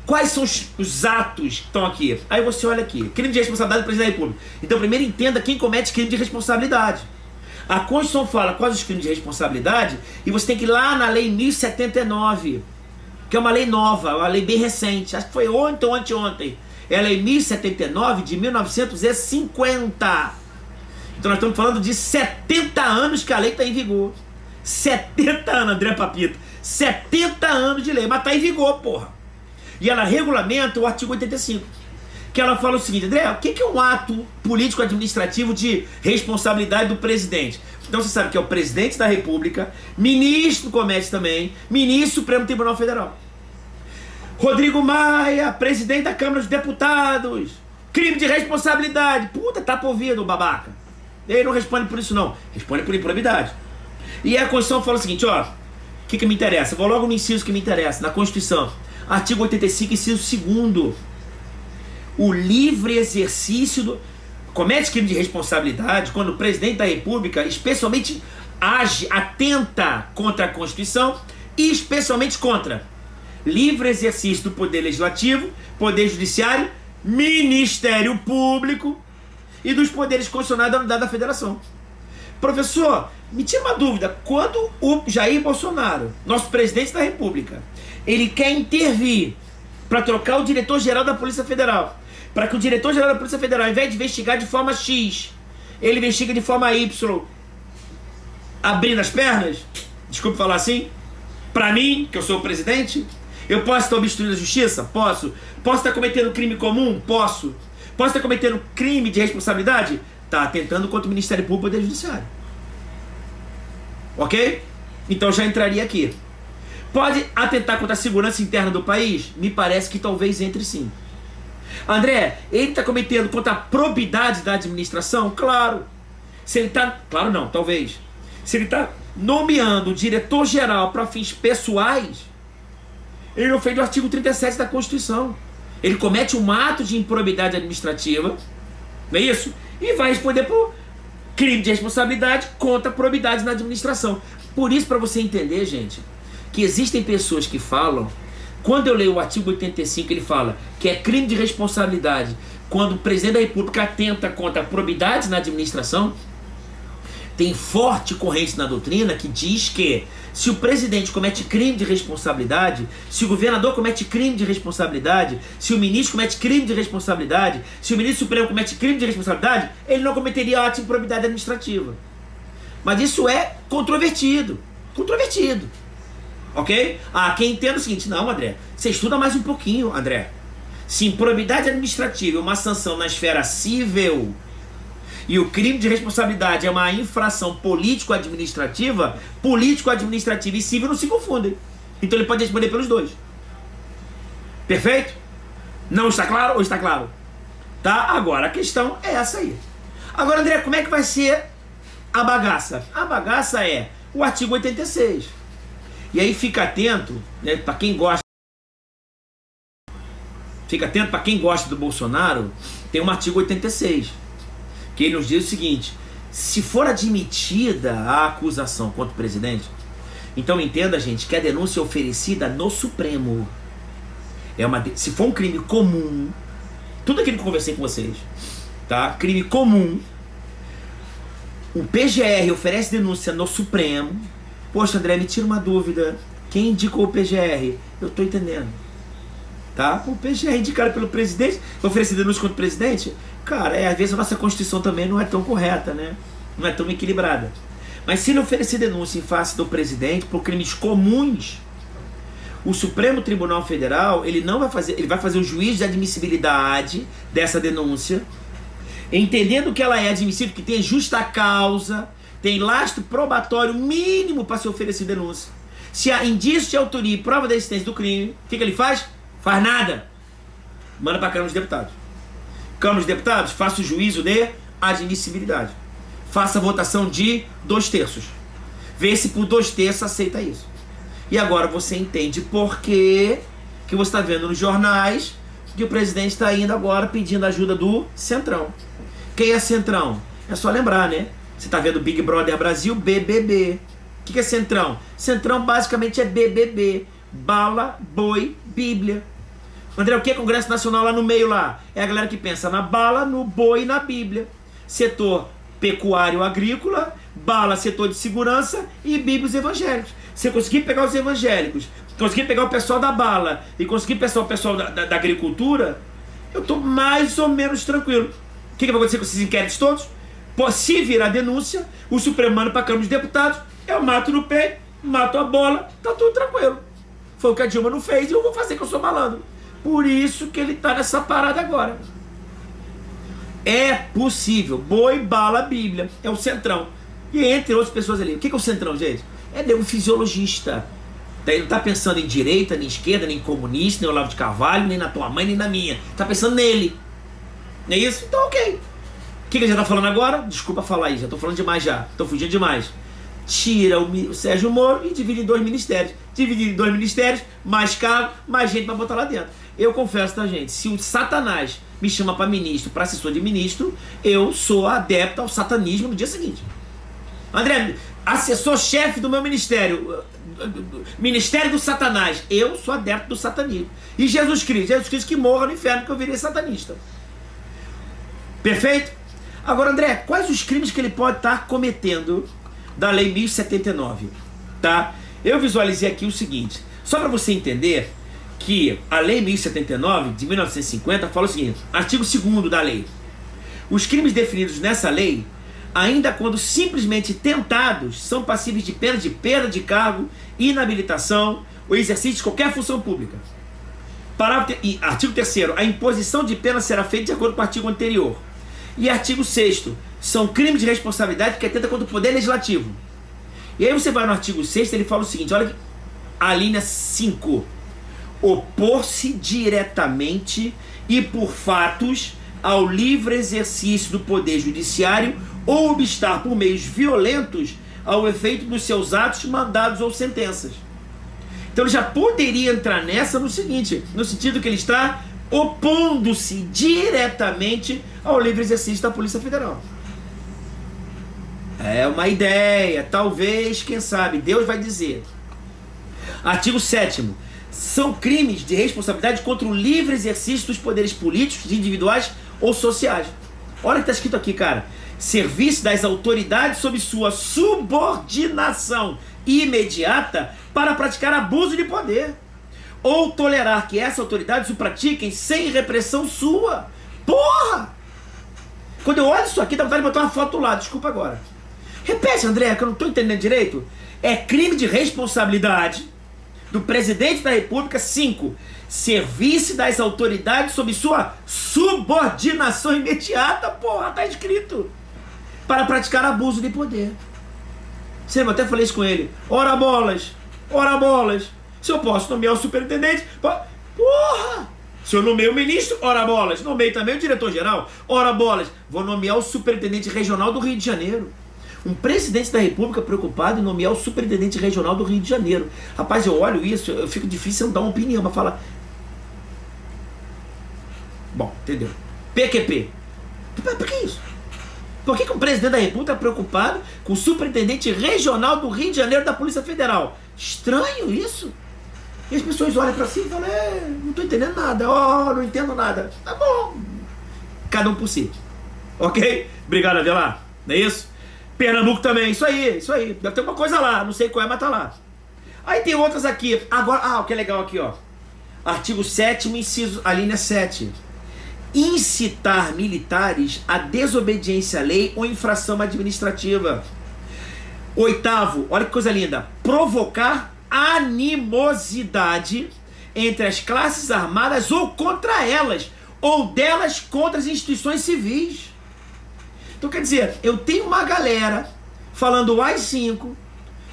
quais são os atos que estão aqui? Aí você olha aqui, crime de responsabilidade do presidente da República. Então primeiro entenda quem comete crime de responsabilidade. A Constituição fala quais os crimes de responsabilidade e você tem que ir lá na lei 1079. que é uma lei nova, uma lei bem recente, acho que foi ontem ou anteontem. É a Lei 1079 de 1950. Então nós estamos falando de 70 anos que a lei está em vigor. 70 anos, André Papito. 70 anos de lei, mas está em vigor, porra. E ela regulamenta o artigo 85. Que ela fala o seguinte, André, o que é um ato político-administrativo de responsabilidade do presidente? Então você sabe que é o presidente da República, ministro do Comércio também, ministro do Supremo Tribunal Federal. Rodrigo Maia, presidente da Câmara dos Deputados, crime de responsabilidade. Puta, tá por ouvido, babaca. Ele não responde por isso não, responde por improbidade. E a Constituição fala o seguinte, ó, o que me interessa? Vou logo no inciso que me interessa, na Constituição. Artigo 85, inciso 2º. O livre exercício do... Comete crime de responsabilidade quando o presidente da República, especialmente age, atenta contra a Constituição e especialmente contra livre exercício do Poder Legislativo, Poder Judiciário, Ministério Público e dos poderes constitucionais da Unidade da Federação. Professor, me tira uma dúvida, quando o Jair Bolsonaro, nosso presidente da República, ele quer intervir para trocar o diretor-geral da Polícia Federal, para que o diretor-geral da Polícia Federal, ao invés de investigar de forma X, ele investiga de forma Y, abrindo as pernas, desculpe falar assim, para mim, que eu sou o presidente, eu posso estar obstruindo a justiça? Posso. Posso estar cometendo crime comum? Posso. Posso estar cometendo crime de responsabilidade? Está atentando contra o Ministério Público e o Poder Judiciário. Ok? Então já entraria aqui. Pode atentar contra a segurança interna do país? Me parece que talvez entre sim. André, ele está cometendo contra a probidade da administração? Claro. Se ele está... Claro não, talvez. Se ele está nomeando o diretor-geral para fins pessoais, ele não fez o artigo 37 da Constituição. Ele comete um ato de improbidade administrativa, não é isso? E vai responder por crime de responsabilidade contra probidade na administração. Por isso, para você entender, gente, que existem pessoas que falam, quando eu leio o artigo 85, ele fala que é crime de responsabilidade quando o presidente da República atenta contra a probidade na administração. Tem forte corrente na doutrina que diz que se o presidente comete crime de responsabilidade, se o governador comete crime de responsabilidade, se o ministro comete crime de responsabilidade, se o ministro supremo comete crime de responsabilidade, ele não cometeria ato de improbidade administrativa. Mas isso é controvertido. Controvertido. Ok? Quem entende o seguinte, não, André, você estuda mais um pouquinho, André. Se improbidade administrativa é uma sanção na esfera civil e o crime de responsabilidade é uma infração político-administrativa, político-administrativa e civil não se confundem. Então ele pode responder pelos dois. Perfeito? Não está claro ou está claro? Tá? Agora a questão é essa aí. Agora, André, como é que vai ser a bagaça? A bagaça é o artigo 86. E aí fica atento, né, para quem gosta. Fica atento para quem gosta do Bolsonaro, tem um artigo 86. Que ele nos diz o seguinte: se for admitida a acusação contra o presidente, então entenda, gente, que a denúncia é oferecida no Supremo. Se for um crime comum, tudo aquilo que eu conversei com vocês, tá? Crime comum, o PGR oferece denúncia no Supremo. Poxa, André, me tira uma dúvida. Quem indicou o PGR? Eu tô entendendo. Tá? O PGR indicado pelo presidente, oferecer denúncia contra o presidente, cara, às vezes a nossa Constituição também não é tão correta, né? Não é tão equilibrada. Mas se ele oferecer denúncia em face do presidente por crimes comuns, o Supremo Tribunal Federal, ele vai fazer o juízo de admissibilidade dessa denúncia, entendendo que ela é admissível, que tem justa causa, tem lastro probatório mínimo para se oferecer denúncia. Se há indício de autoria e prova da existência do crime, o que ele faz? Faz nada. Manda para a Câmara dos Deputados. Câmara dos Deputados, faça o juízo de admissibilidade. Faça a votação de 2/3. Vê se por 2/3 aceita isso. E agora você entende por que você está vendo nos jornais que o presidente está indo agora pedindo ajuda do Centrão. Quem é Centrão? É só lembrar, né? Você está vendo Big Brother Brasil, BBB. O que é Centrão? Centrão basicamente é BBB. Bala, boi, Bíblia. André, o que é Congresso Nacional lá no meio lá? É a galera que pensa na bala, no boi e na Bíblia. Setor pecuário agrícola, bala, setor de segurança e Bíblia os evangélicos. Se eu conseguir pegar os evangélicos consegui pegar o pessoal da bala e consegui pegar o pessoal da agricultura, eu estou mais ou menos tranquilo. O que vai acontecer com esses inquéritos todos? Se virar denúncia, o Supremo manda para a Câmara dos Deputados, eu mato no peito, mato a bola, tá tudo tranquilo. Foi o que a Dilma não fez e eu vou fazer, que eu sou malandro. Por isso que ele está nessa parada agora. É possível. Boi, bala, Bíblia. É o Centrão. E entre outras pessoas ali. O que é o Centrão, gente? É um fisiologista. Ele não está pensando em direita, nem esquerda, nem comunista, nem Olavo de Carvalho, nem na tua mãe, nem na minha. Está pensando nele. Não é isso? Então ok. O que ele já está falando agora? Desculpa falar isso, já estou falando demais já. Estou fugindo demais. Tira o Sérgio Moro e divide em 2 ministérios. Dividir em 2 ministérios, mais cargo, mais gente para botar lá dentro. Eu confesso, tá, gente? Se o Satanás me chama para ministro, para assessor de ministro, eu sou adepto ao satanismo no dia seguinte. André, assessor-chefe do meu ministério, ministério do Satanás, eu sou adepto do satanismo. E Jesus Cristo que morra no inferno, que eu virei satanista. Perfeito? Agora, André, quais os crimes que ele pode estar cometendo da Lei 1079? Tá? Eu visualizei aqui o seguinte, só para você entender que a Lei 1079 de 1950 fala o seguinte, artigo 2º da lei: os crimes definidos nessa lei, ainda quando simplesmente tentados, são passíveis de pena de perda de cargo, inabilitação ou exercício de qualquer função pública. E artigo 3º, a imposição de pena será feita de acordo com o artigo anterior. E artigo 6º, são crimes de responsabilidade que atenta contra o poder legislativo. E aí você vai no artigo 6º, ele fala o seguinte, olha aqui, a linha 5: opor-se diretamente e por fatos ao livre exercício do poder judiciário ou obstar por meios violentos ao efeito dos seus atos, mandados ou sentenças. Então ele já poderia entrar nessa no seguinte, no sentido que ele está opondo-se diretamente ao livre exercício da Polícia Federal. É uma ideia, talvez, quem sabe, Deus vai dizer. Artigo 7º, são crimes de responsabilidade contra o livre exercício dos poderes políticos, individuais ou sociais. Olha o que está escrito aqui, cara. Serviço das autoridades sob sua subordinação imediata para praticar abuso de poder, ou tolerar que essas autoridades o pratiquem sem repressão sua. Porra! Quando eu olho isso aqui, dá vontade de botar uma foto lá, desculpa agora. Repete, André, que eu não estou entendendo direito. É crime de responsabilidade do presidente da República. 5. Serviço das autoridades sob sua subordinação imediata. Porra, tá escrito. Para praticar abuso de poder. Eu até falei isso com ele. Ora bolas. Se eu posso nomear o superintendente, porra! Se eu nomeio o ministro, ora bolas. Nomeio também o diretor-geral, ora bolas. Vou nomear o superintendente regional do Rio de Janeiro. Um presidente da República preocupado em nomear o superintendente regional do Rio de Janeiro. Rapaz, eu olho isso, eu fico difícil dar uma opinião, mas falar. Bom, entendeu? PQP. Por que isso? Por que o presidente da República está preocupado com o superintendente regional do Rio de Janeiro da Polícia Federal? Estranho isso. E as pessoas olham para si e falam, não estou entendendo nada, não entendo nada. Tá bom. Cada um por si. Ok? Obrigado, Avelar. Não é isso? Pernambuco também, isso aí. Deve ter uma coisa lá, não sei qual é, mas tá lá. Aí tem outras aqui. Agora, o que é legal aqui, ó. Artigo 7º, inciso, a linha 7. Incitar militares à desobediência à lei ou infração administrativa. 8º, olha que coisa linda. Provocar animosidade entre as classes armadas ou contra elas, ou delas contra as instituições civis. Então quer dizer, eu tenho uma galera falando AI-5,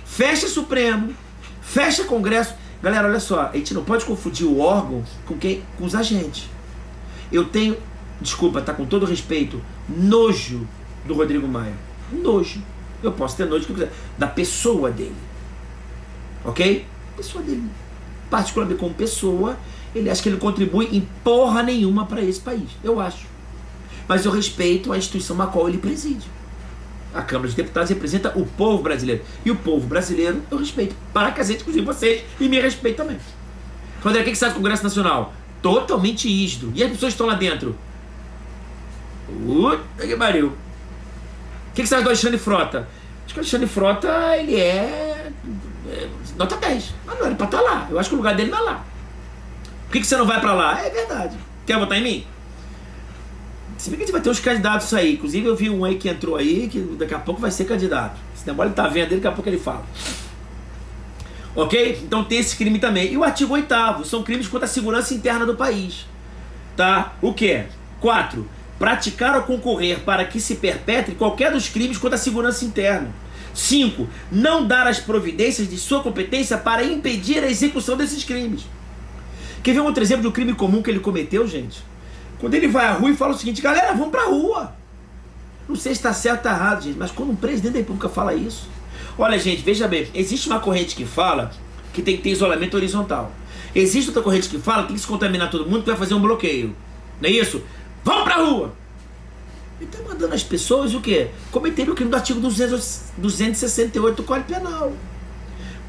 fecha Supremo, fecha Congresso. Galera, olha só, a gente não pode confundir o órgão com os agentes. Eu tenho, desculpa, tá, com todo respeito, nojo do Rodrigo Maia. Nojo. Eu posso ter nojo da pessoa dele. Ok? Pessoa dele. Particularmente como pessoa, ele acha que ele contribui em porra nenhuma para esse país. Eu acho. Mas eu respeito a instituição a qual ele preside. A Câmara dos Deputados representa o povo brasileiro. E o povo brasileiro eu respeito. Para cacete, inclusive vocês, e me respeito também. André, o que você sabe do Congresso Nacional? Totalmente ígido. E as pessoas que estão lá dentro? Puta que pariu. O que você sabe do Alexandre Frota? Acho que o Alexandre Frota, ele é nota 10. Mas não era pra estar lá. Eu acho que o lugar dele não é lá. Por que você não vai pra lá? É verdade. Quer votar em mim? Se bem que a gente vai ter uns candidatos aí. Inclusive eu vi um aí que entrou aí, que daqui a pouco vai ser candidato. Se demora ele tá vendo ele, daqui a pouco ele fala. Ok? Então tem esse crime também. E o artigo 8º, são crimes contra a segurança interna do país. Tá? O que? 4. Praticar ou concorrer para que se perpetre qualquer dos crimes contra a segurança interna. 5. Não dar as providências de sua competência para impedir a execução desses crimes. Quer ver um outro exemplo de um crime comum que ele cometeu, gente? Quando ele vai à rua e fala o seguinte: galera, vamos pra rua. Não sei se está certo ou tá errado, gente, mas quando um presidente da república fala isso... Olha, gente, veja bem, existe uma corrente que fala que tem que ter isolamento horizontal. Existe outra corrente que fala que tem que se contaminar todo mundo, que vai fazer um bloqueio. Não é isso? Vamos pra rua! Ele está mandando as pessoas o quê? Cometerem o crime do artigo 268 do Código Penal.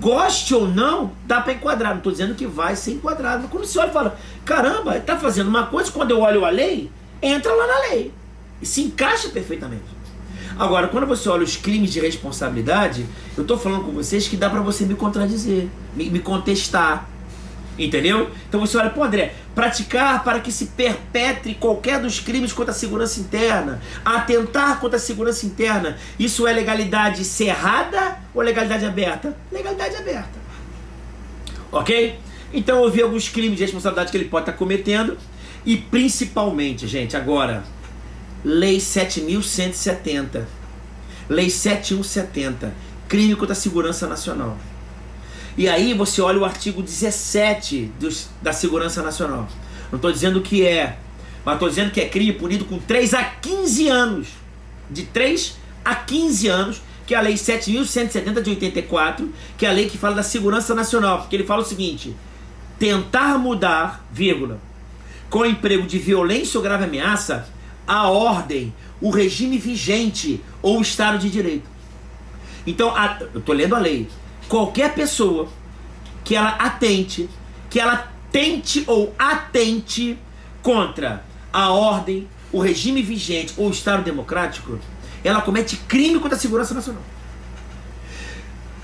Goste ou não, dá para enquadrar. Não estou dizendo que vai ser enquadrado. Mas quando você olha e fala, caramba, ele está fazendo uma coisa, quando eu olho a lei, entra lá na lei. E se encaixa perfeitamente. Agora, quando você olha os crimes de responsabilidade, eu estou falando com vocês que dá para você me contradizer, me contestar. Entendeu? Então você olha, pô, André, praticar para que se perpetre qualquer dos crimes contra a segurança interna, atentar contra a segurança interna, isso é legalidade cerrada ou legalidade aberta? Legalidade aberta. Ok? Então eu vi alguns crimes de responsabilidade que ele pode estar cometendo e principalmente, gente, agora, Lei 7.170, Lei 7.170, crime contra a segurança nacional. E aí você olha o artigo 17 da Segurança Nacional. Não estou dizendo que é, mas estou dizendo que é crime punido com 3 a 15 anos. De 3 a 15 anos, que é a Lei 7.170 de 84, que é a lei que fala da segurança nacional. Porque ele fala o seguinte: tentar mudar, vírgula, com emprego de violência ou grave ameaça, a ordem, o regime vigente ou o Estado de Direito. Então, eu estou lendo a lei. Qualquer pessoa que ela tente ou atente contra a ordem, o regime vigente ou o Estado democrático, ela comete crime contra a segurança nacional.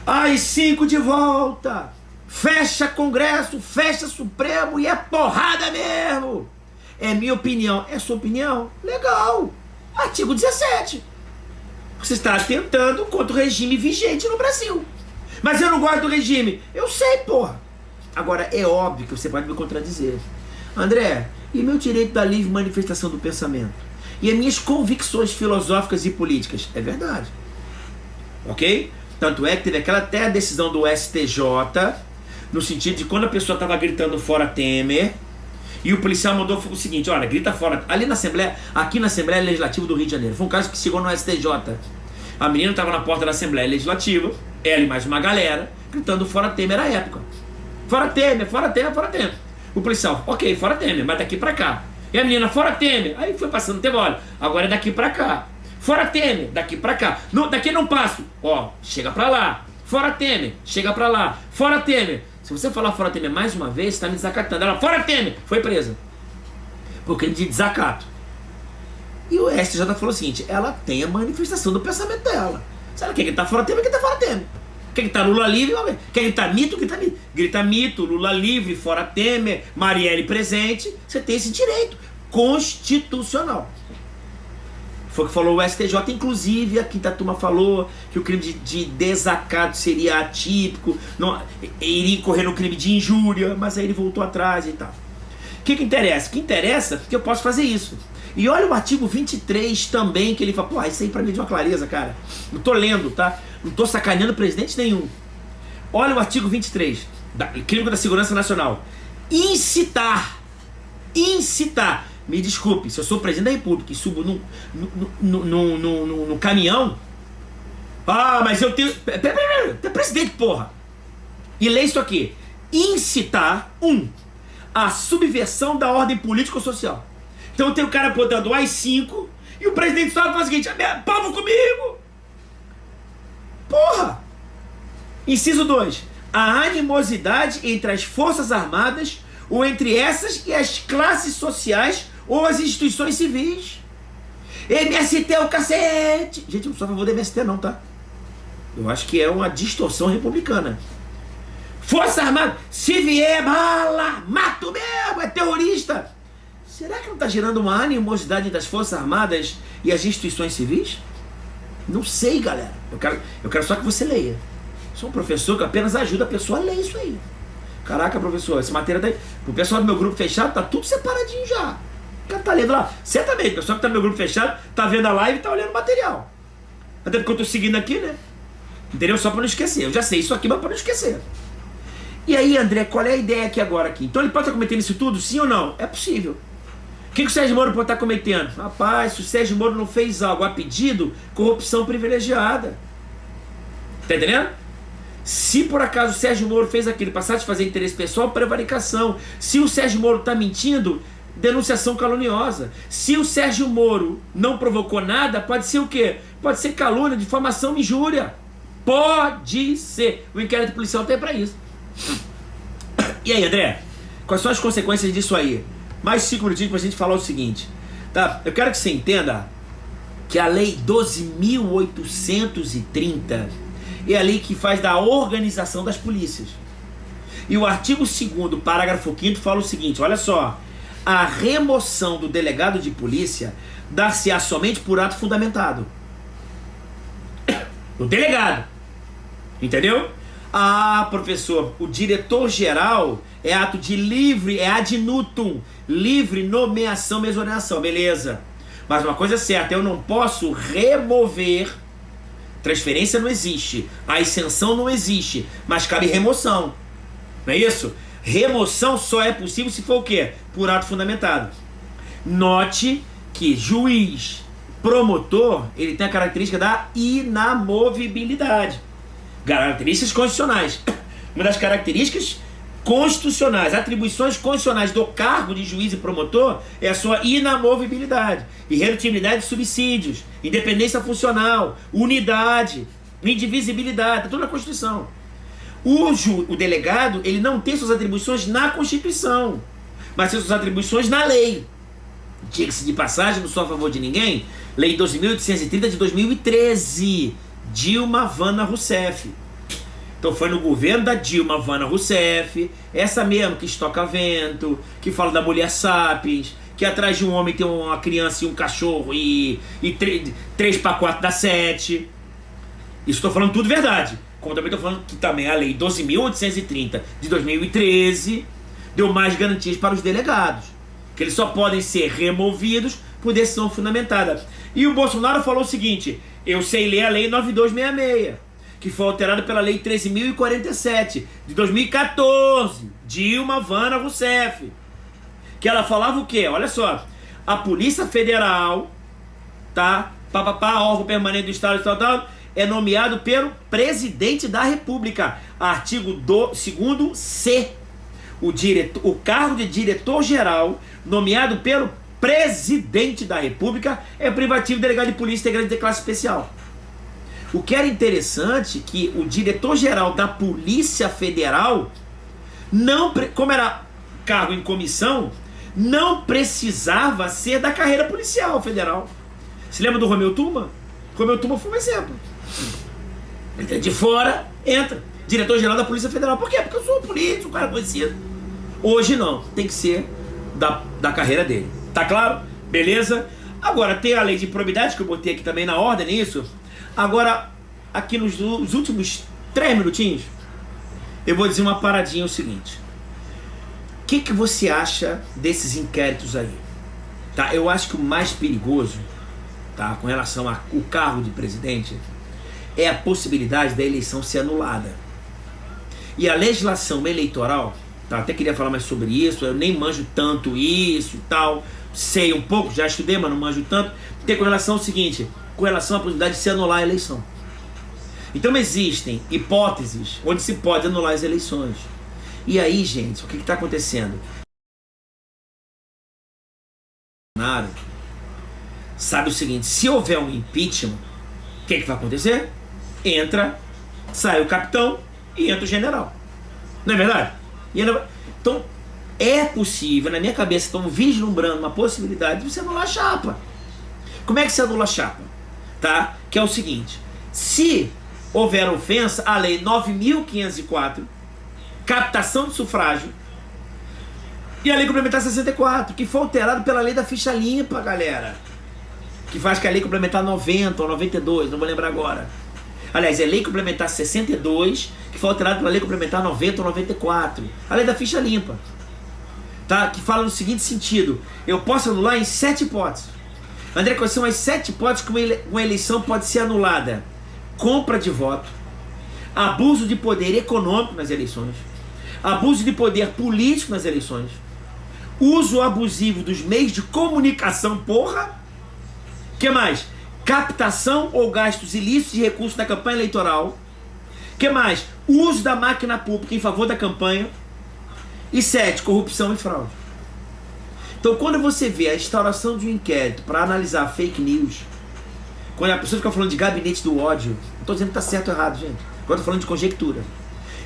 AI-5 de volta, fecha Congresso, fecha Supremo e é porrada mesmo. É minha opinião, é sua opinião? Legal. Artigo 17. Você está atentando contra o regime vigente no Brasil. Mas eu não gosto do regime. Eu sei, porra. Agora, é óbvio que você pode me contradizer. André, e meu direito da livre manifestação do pensamento? E as minhas convicções filosóficas e políticas? É verdade. Ok? Tanto é que teve aquela até a decisão do STJ, no sentido de quando a pessoa estava gritando fora Temer, e o policial mandou o seguinte: olha, grita fora. Ali na Assembleia, aqui na Assembleia Legislativa do Rio de Janeiro. Foi um caso que chegou no STJ. A menina estava na porta da Assembleia Legislativa, ela e mais uma galera, gritando fora Temer à época. Fora Temer, fora Temer, fora Temer. O policial, ok, fora Temer, mas daqui pra cá. E a menina, fora Temer. Aí foi passando o tempo, olha, agora é daqui pra cá. Fora Temer, daqui pra cá. Não, daqui não passo. Ó, chega pra lá. Fora Temer, chega pra lá. Fora Temer. Se você falar fora Temer mais uma vez, você tá me desacatando. Ela, fora Temer, foi presa. Por crime de desacato. E o STJ falou o seguinte: ela tem a manifestação do pensamento dela. Se ela quer gritar fora Temer, grita fora Temer. Quer gritar Lula livre, quer gritar mito, grita mito. Grita mito, Lula livre, fora Temer, Marielle presente. Você tem esse direito constitucional. Foi o que falou o STJ, inclusive a quinta turma falou que o crime de desacato seria atípico, não, iria incorrer no crime de injúria, mas aí ele voltou atrás e tal. O que interessa? O que interessa é que eu posso fazer isso. E olha o artigo 23 também, que ele fala, pô, isso aí pra mim é de uma clareza, cara. Não tô lendo, tá? Não tô sacaneando presidente nenhum. Olha o artigo 23, crime contra a segurança nacional. Incitar. Me desculpe, se eu sou presidente da República e subo no caminhão. Ah, mas eu tenho. Pera, presidente, porra! E lê isso aqui: incitar, a subversão da ordem político-social. Então tem o cara botando AI-5 e o presidente só fala o seguinte: povo comigo! Porra! Inciso 2: a animosidade entre as forças armadas ou entre essas e as classes sociais ou as instituições civis. MST é o cacete! Gente, eu não sou a favor do MST não, tá? Eu acho que é uma distorção republicana. Força Armada, se vier bala, mato mesmo, é terrorista. Será que não está gerando uma animosidade das Forças Armadas e as instituições civis? Não sei, galera. Eu quero só que você leia. Sou um professor que apenas ajuda a pessoa a ler isso aí. Caraca, professor, essa matéria daí, o pessoal do meu grupo fechado tá tudo separadinho já. O cara tá lendo lá. Certamente, o pessoal que tá no meu grupo fechado tá vendo a live e tá olhando o material. Até porque eu tô seguindo aqui, né? Entendeu? Só para não esquecer. Eu já sei isso aqui, mas para não esquecer. E aí, André, qual é a ideia aqui agora aqui? Então ele pode estar cometendo isso tudo, sim ou não? É possível. O que o Sérgio Moro pode estar cometendo? Rapaz, se o Sérgio Moro não fez algo a pedido, corrupção privilegiada. Tá entendendo? Se por acaso o Sérgio Moro fez aquilo para satisfazer interesse pessoal, prevaricação. Se o Sérgio Moro está mentindo, denunciação caluniosa. Se o Sérgio Moro não provocou nada, pode ser o quê? Pode ser calúnia, difamação, injúria. Pode ser. O inquérito policial tem para isso. E aí, André? Quais são as consequências disso aí? Mais 5 minutinhos para a gente falar o seguinte. Tá? Eu quero que você entenda que a Lei 12.830 é a lei que faz da organização das polícias. E o artigo 2º, parágrafo 5º, fala o seguinte, olha só. A remoção do delegado de polícia dar-se-á somente por ato fundamentado. O delegado. Entendeu? Ah, professor, o diretor-geral é ato de livre, é ad nutum, livre nomeação, exoneração, beleza. Mas uma coisa é certa, eu não posso remover. Transferência não existe, a isenção não existe, mas cabe remoção. Não é isso? Remoção só é possível se for o quê? Por ato fundamentado. Note que juiz, promotor, ele tem a característica da inamovibilidade. Características constitucionais. Uma das características constitucionais, atribuições constitucionais do cargo de juiz e promotor é a sua inamovibilidade, irredutibilidade de subsídios, independência funcional, unidade, indivisibilidade, tá tudo na Constituição. O delegado, ele não tem suas atribuições na Constituição, mas tem suas atribuições na lei. Diga-se de passagem, não sou a favor de ninguém, Lei 12.830 de 2013, Dilma Vana Rousseff. Então foi no governo da Dilma Vana Rousseff, essa mesmo que estoca vento, que fala da mulher sapiens, que atrás de um homem tem uma criança e um cachorro e 3 para 4 dá 7. Isso estou falando tudo verdade. Como também estou falando que também a lei 12.830 de 2013 deu mais garantias para os delegados, que eles só podem ser removidos por decisão fundamentada. E o Bolsonaro falou o seguinte, eu sei ler a lei 9266, que foi alterada pela lei 13.047 de 2014, Dilma Vana Rousseff, que ela falava o quê? Olha só, a Polícia Federal, tá? Órgão permanente do Estado, tal, é nomeado pelo Presidente da República. Artigo 2º C. O cargo de diretor-geral, nomeado pelo Presidente da República, é privativo, delegado de polícia integrante de classe especial. O que era interessante é que o diretor-geral da Polícia Federal, como era cargo em comissão, não precisava ser da carreira policial federal. Se lembra do Romeu Tuma? Romeu Tuma foi um exemplo. Ele de fora, entra. Diretor-geral da Polícia Federal. Por quê? Porque eu sou político, um cara conhecido. Hoje não, tem que ser da carreira dele. Tá claro? Beleza? Agora, tem a lei de improbidade, que eu botei aqui também na ordem, nisso. Agora, aqui nos últimos 3 minutinhos, eu vou dizer uma paradinha, o seguinte. O que você acha desses inquéritos aí? Tá? Eu acho que o mais perigoso, tá, com relação ao cargo de presidente, é a possibilidade da eleição ser anulada. E a legislação eleitoral, tá, até queria falar mais sobre isso, eu nem manjo tanto isso e tal, sei um pouco, já estudei, mas não manjo tanto, tem com relação ao seguinte, com relação à possibilidade de se anular a eleição. Então existem hipóteses onde se pode anular as eleições. E aí, gente, o que está acontecendo? Sabe o seguinte, se houver um impeachment, o que vai acontecer? Sai o capitão e entra o general. Não é verdade? Então, é possível, na minha cabeça, estão vislumbrando uma possibilidade de você anular a chapa. Como é que se anula a chapa? Tá? Que é o seguinte, se houver ofensa à lei 9.504, captação de sufrágio, e a Lei Complementar 64, que foi alterada pela Lei da Ficha Limpa, galera. Que faz que a Lei Complementar 90 ou 92, não vou lembrar agora. Aliás, é Lei Complementar 62, que foi alterada pela Lei Complementar 90 ou 94. A Lei da Ficha Limpa. Tá? Que fala no seguinte sentido: eu posso anular em 7 hipóteses. André, quais são as 7 hipóteses que uma eleição pode ser anulada? Compra de voto, abuso de poder econômico nas eleições, abuso de poder político nas eleições, uso abusivo dos meios de comunicação, porra. Que mais? Captação ou gastos ilícitos de recursos da campanha eleitoral. Que mais? Uso da máquina pública em favor da campanha. E 7, corrupção e fraude. Então, quando você vê a instauração de um inquérito para analisar fake news, quando a pessoa fica falando de gabinete do ódio, não estou dizendo que está certo ou errado, gente. Agora estou falando de conjectura.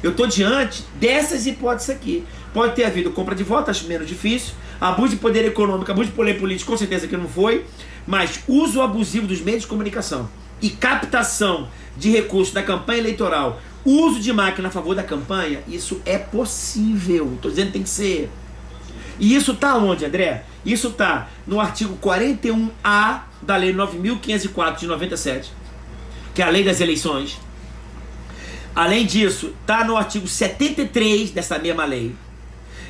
Eu estou diante dessas hipóteses aqui. Pode ter havido compra de voto, acho menos difícil. Abuso de poder econômico, abuso de poder político, com certeza que não foi. Mas uso abusivo dos meios de comunicação e captação de recursos da campanha eleitoral, uso de máquina a favor da campanha, isso é possível. Estou dizendo que tem que ser. E isso está onde, André? Isso está no artigo 41A da Lei 9.504 de 97, que é a Lei das Eleições. Além disso, está no artigo 73 dessa mesma lei,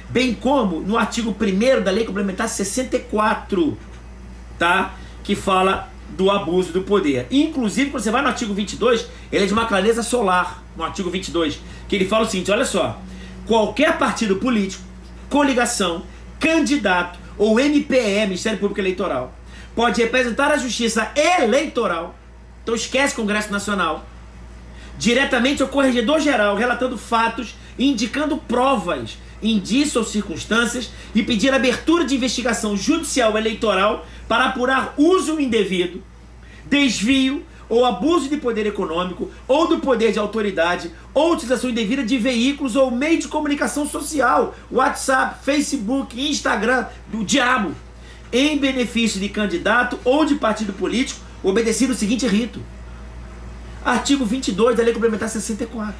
bem como no artigo 1º da Lei Complementar 64, tá? Que fala do abuso do poder. Inclusive, quando você vai no artigo 22, ele é de uma clareza solar, no artigo 22, que ele fala o seguinte, olha só: qualquer partido político, coligação, candidato ou MPE, Ministério Público Eleitoral, pode representar a Justiça Eleitoral, então esquece Congresso Nacional, diretamente ao Corregedor-Geral, relatando fatos, indicando provas, indícios ou circunstâncias, e pedir abertura de investigação judicial eleitoral para apurar uso indevido, desvio ou abuso de poder econômico ou do poder de autoridade ou utilização indevida de veículos ou meio de comunicação social, WhatsApp, Facebook, Instagram, do diabo, em benefício de candidato ou de partido político, obedecido o seguinte rito. Artigo 22 da Lei Complementar 64.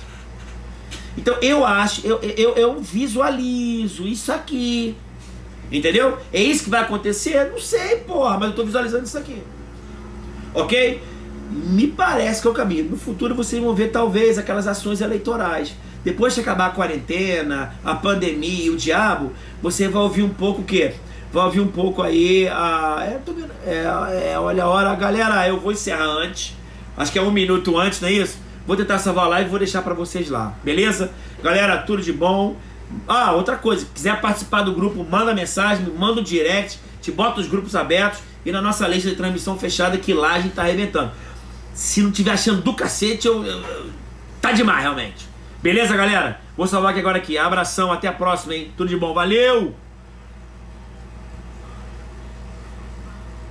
Então eu acho, eu visualizo isso aqui. Entendeu? É isso que vai acontecer? Não sei, porra, mas eu estou visualizando isso aqui. Ok? Me parece que é o caminho. No futuro vocês vão ver talvez aquelas ações eleitorais. Depois de acabar a quarentena, a pandemia, o diabo, você vai ouvir um pouco o quê? Vai ouvir um pouco aí olha a hora, galera, eu vou encerrar antes. Acho que é 1 minuto antes, não é isso? Vou tentar salvar a live e vou deixar pra vocês lá, beleza? Galera, tudo de bom. Ah, outra coisa, quiser participar do grupo, manda mensagem, manda um direct, te bota os grupos abertos e na nossa lista de transmissão fechada, que lá a gente tá arrebentando. Se não tiver achando do cacete, tá demais realmente. Beleza, galera? Vou salvar aqui agora aqui. Abração, até a próxima, hein? Tudo de bom, valeu!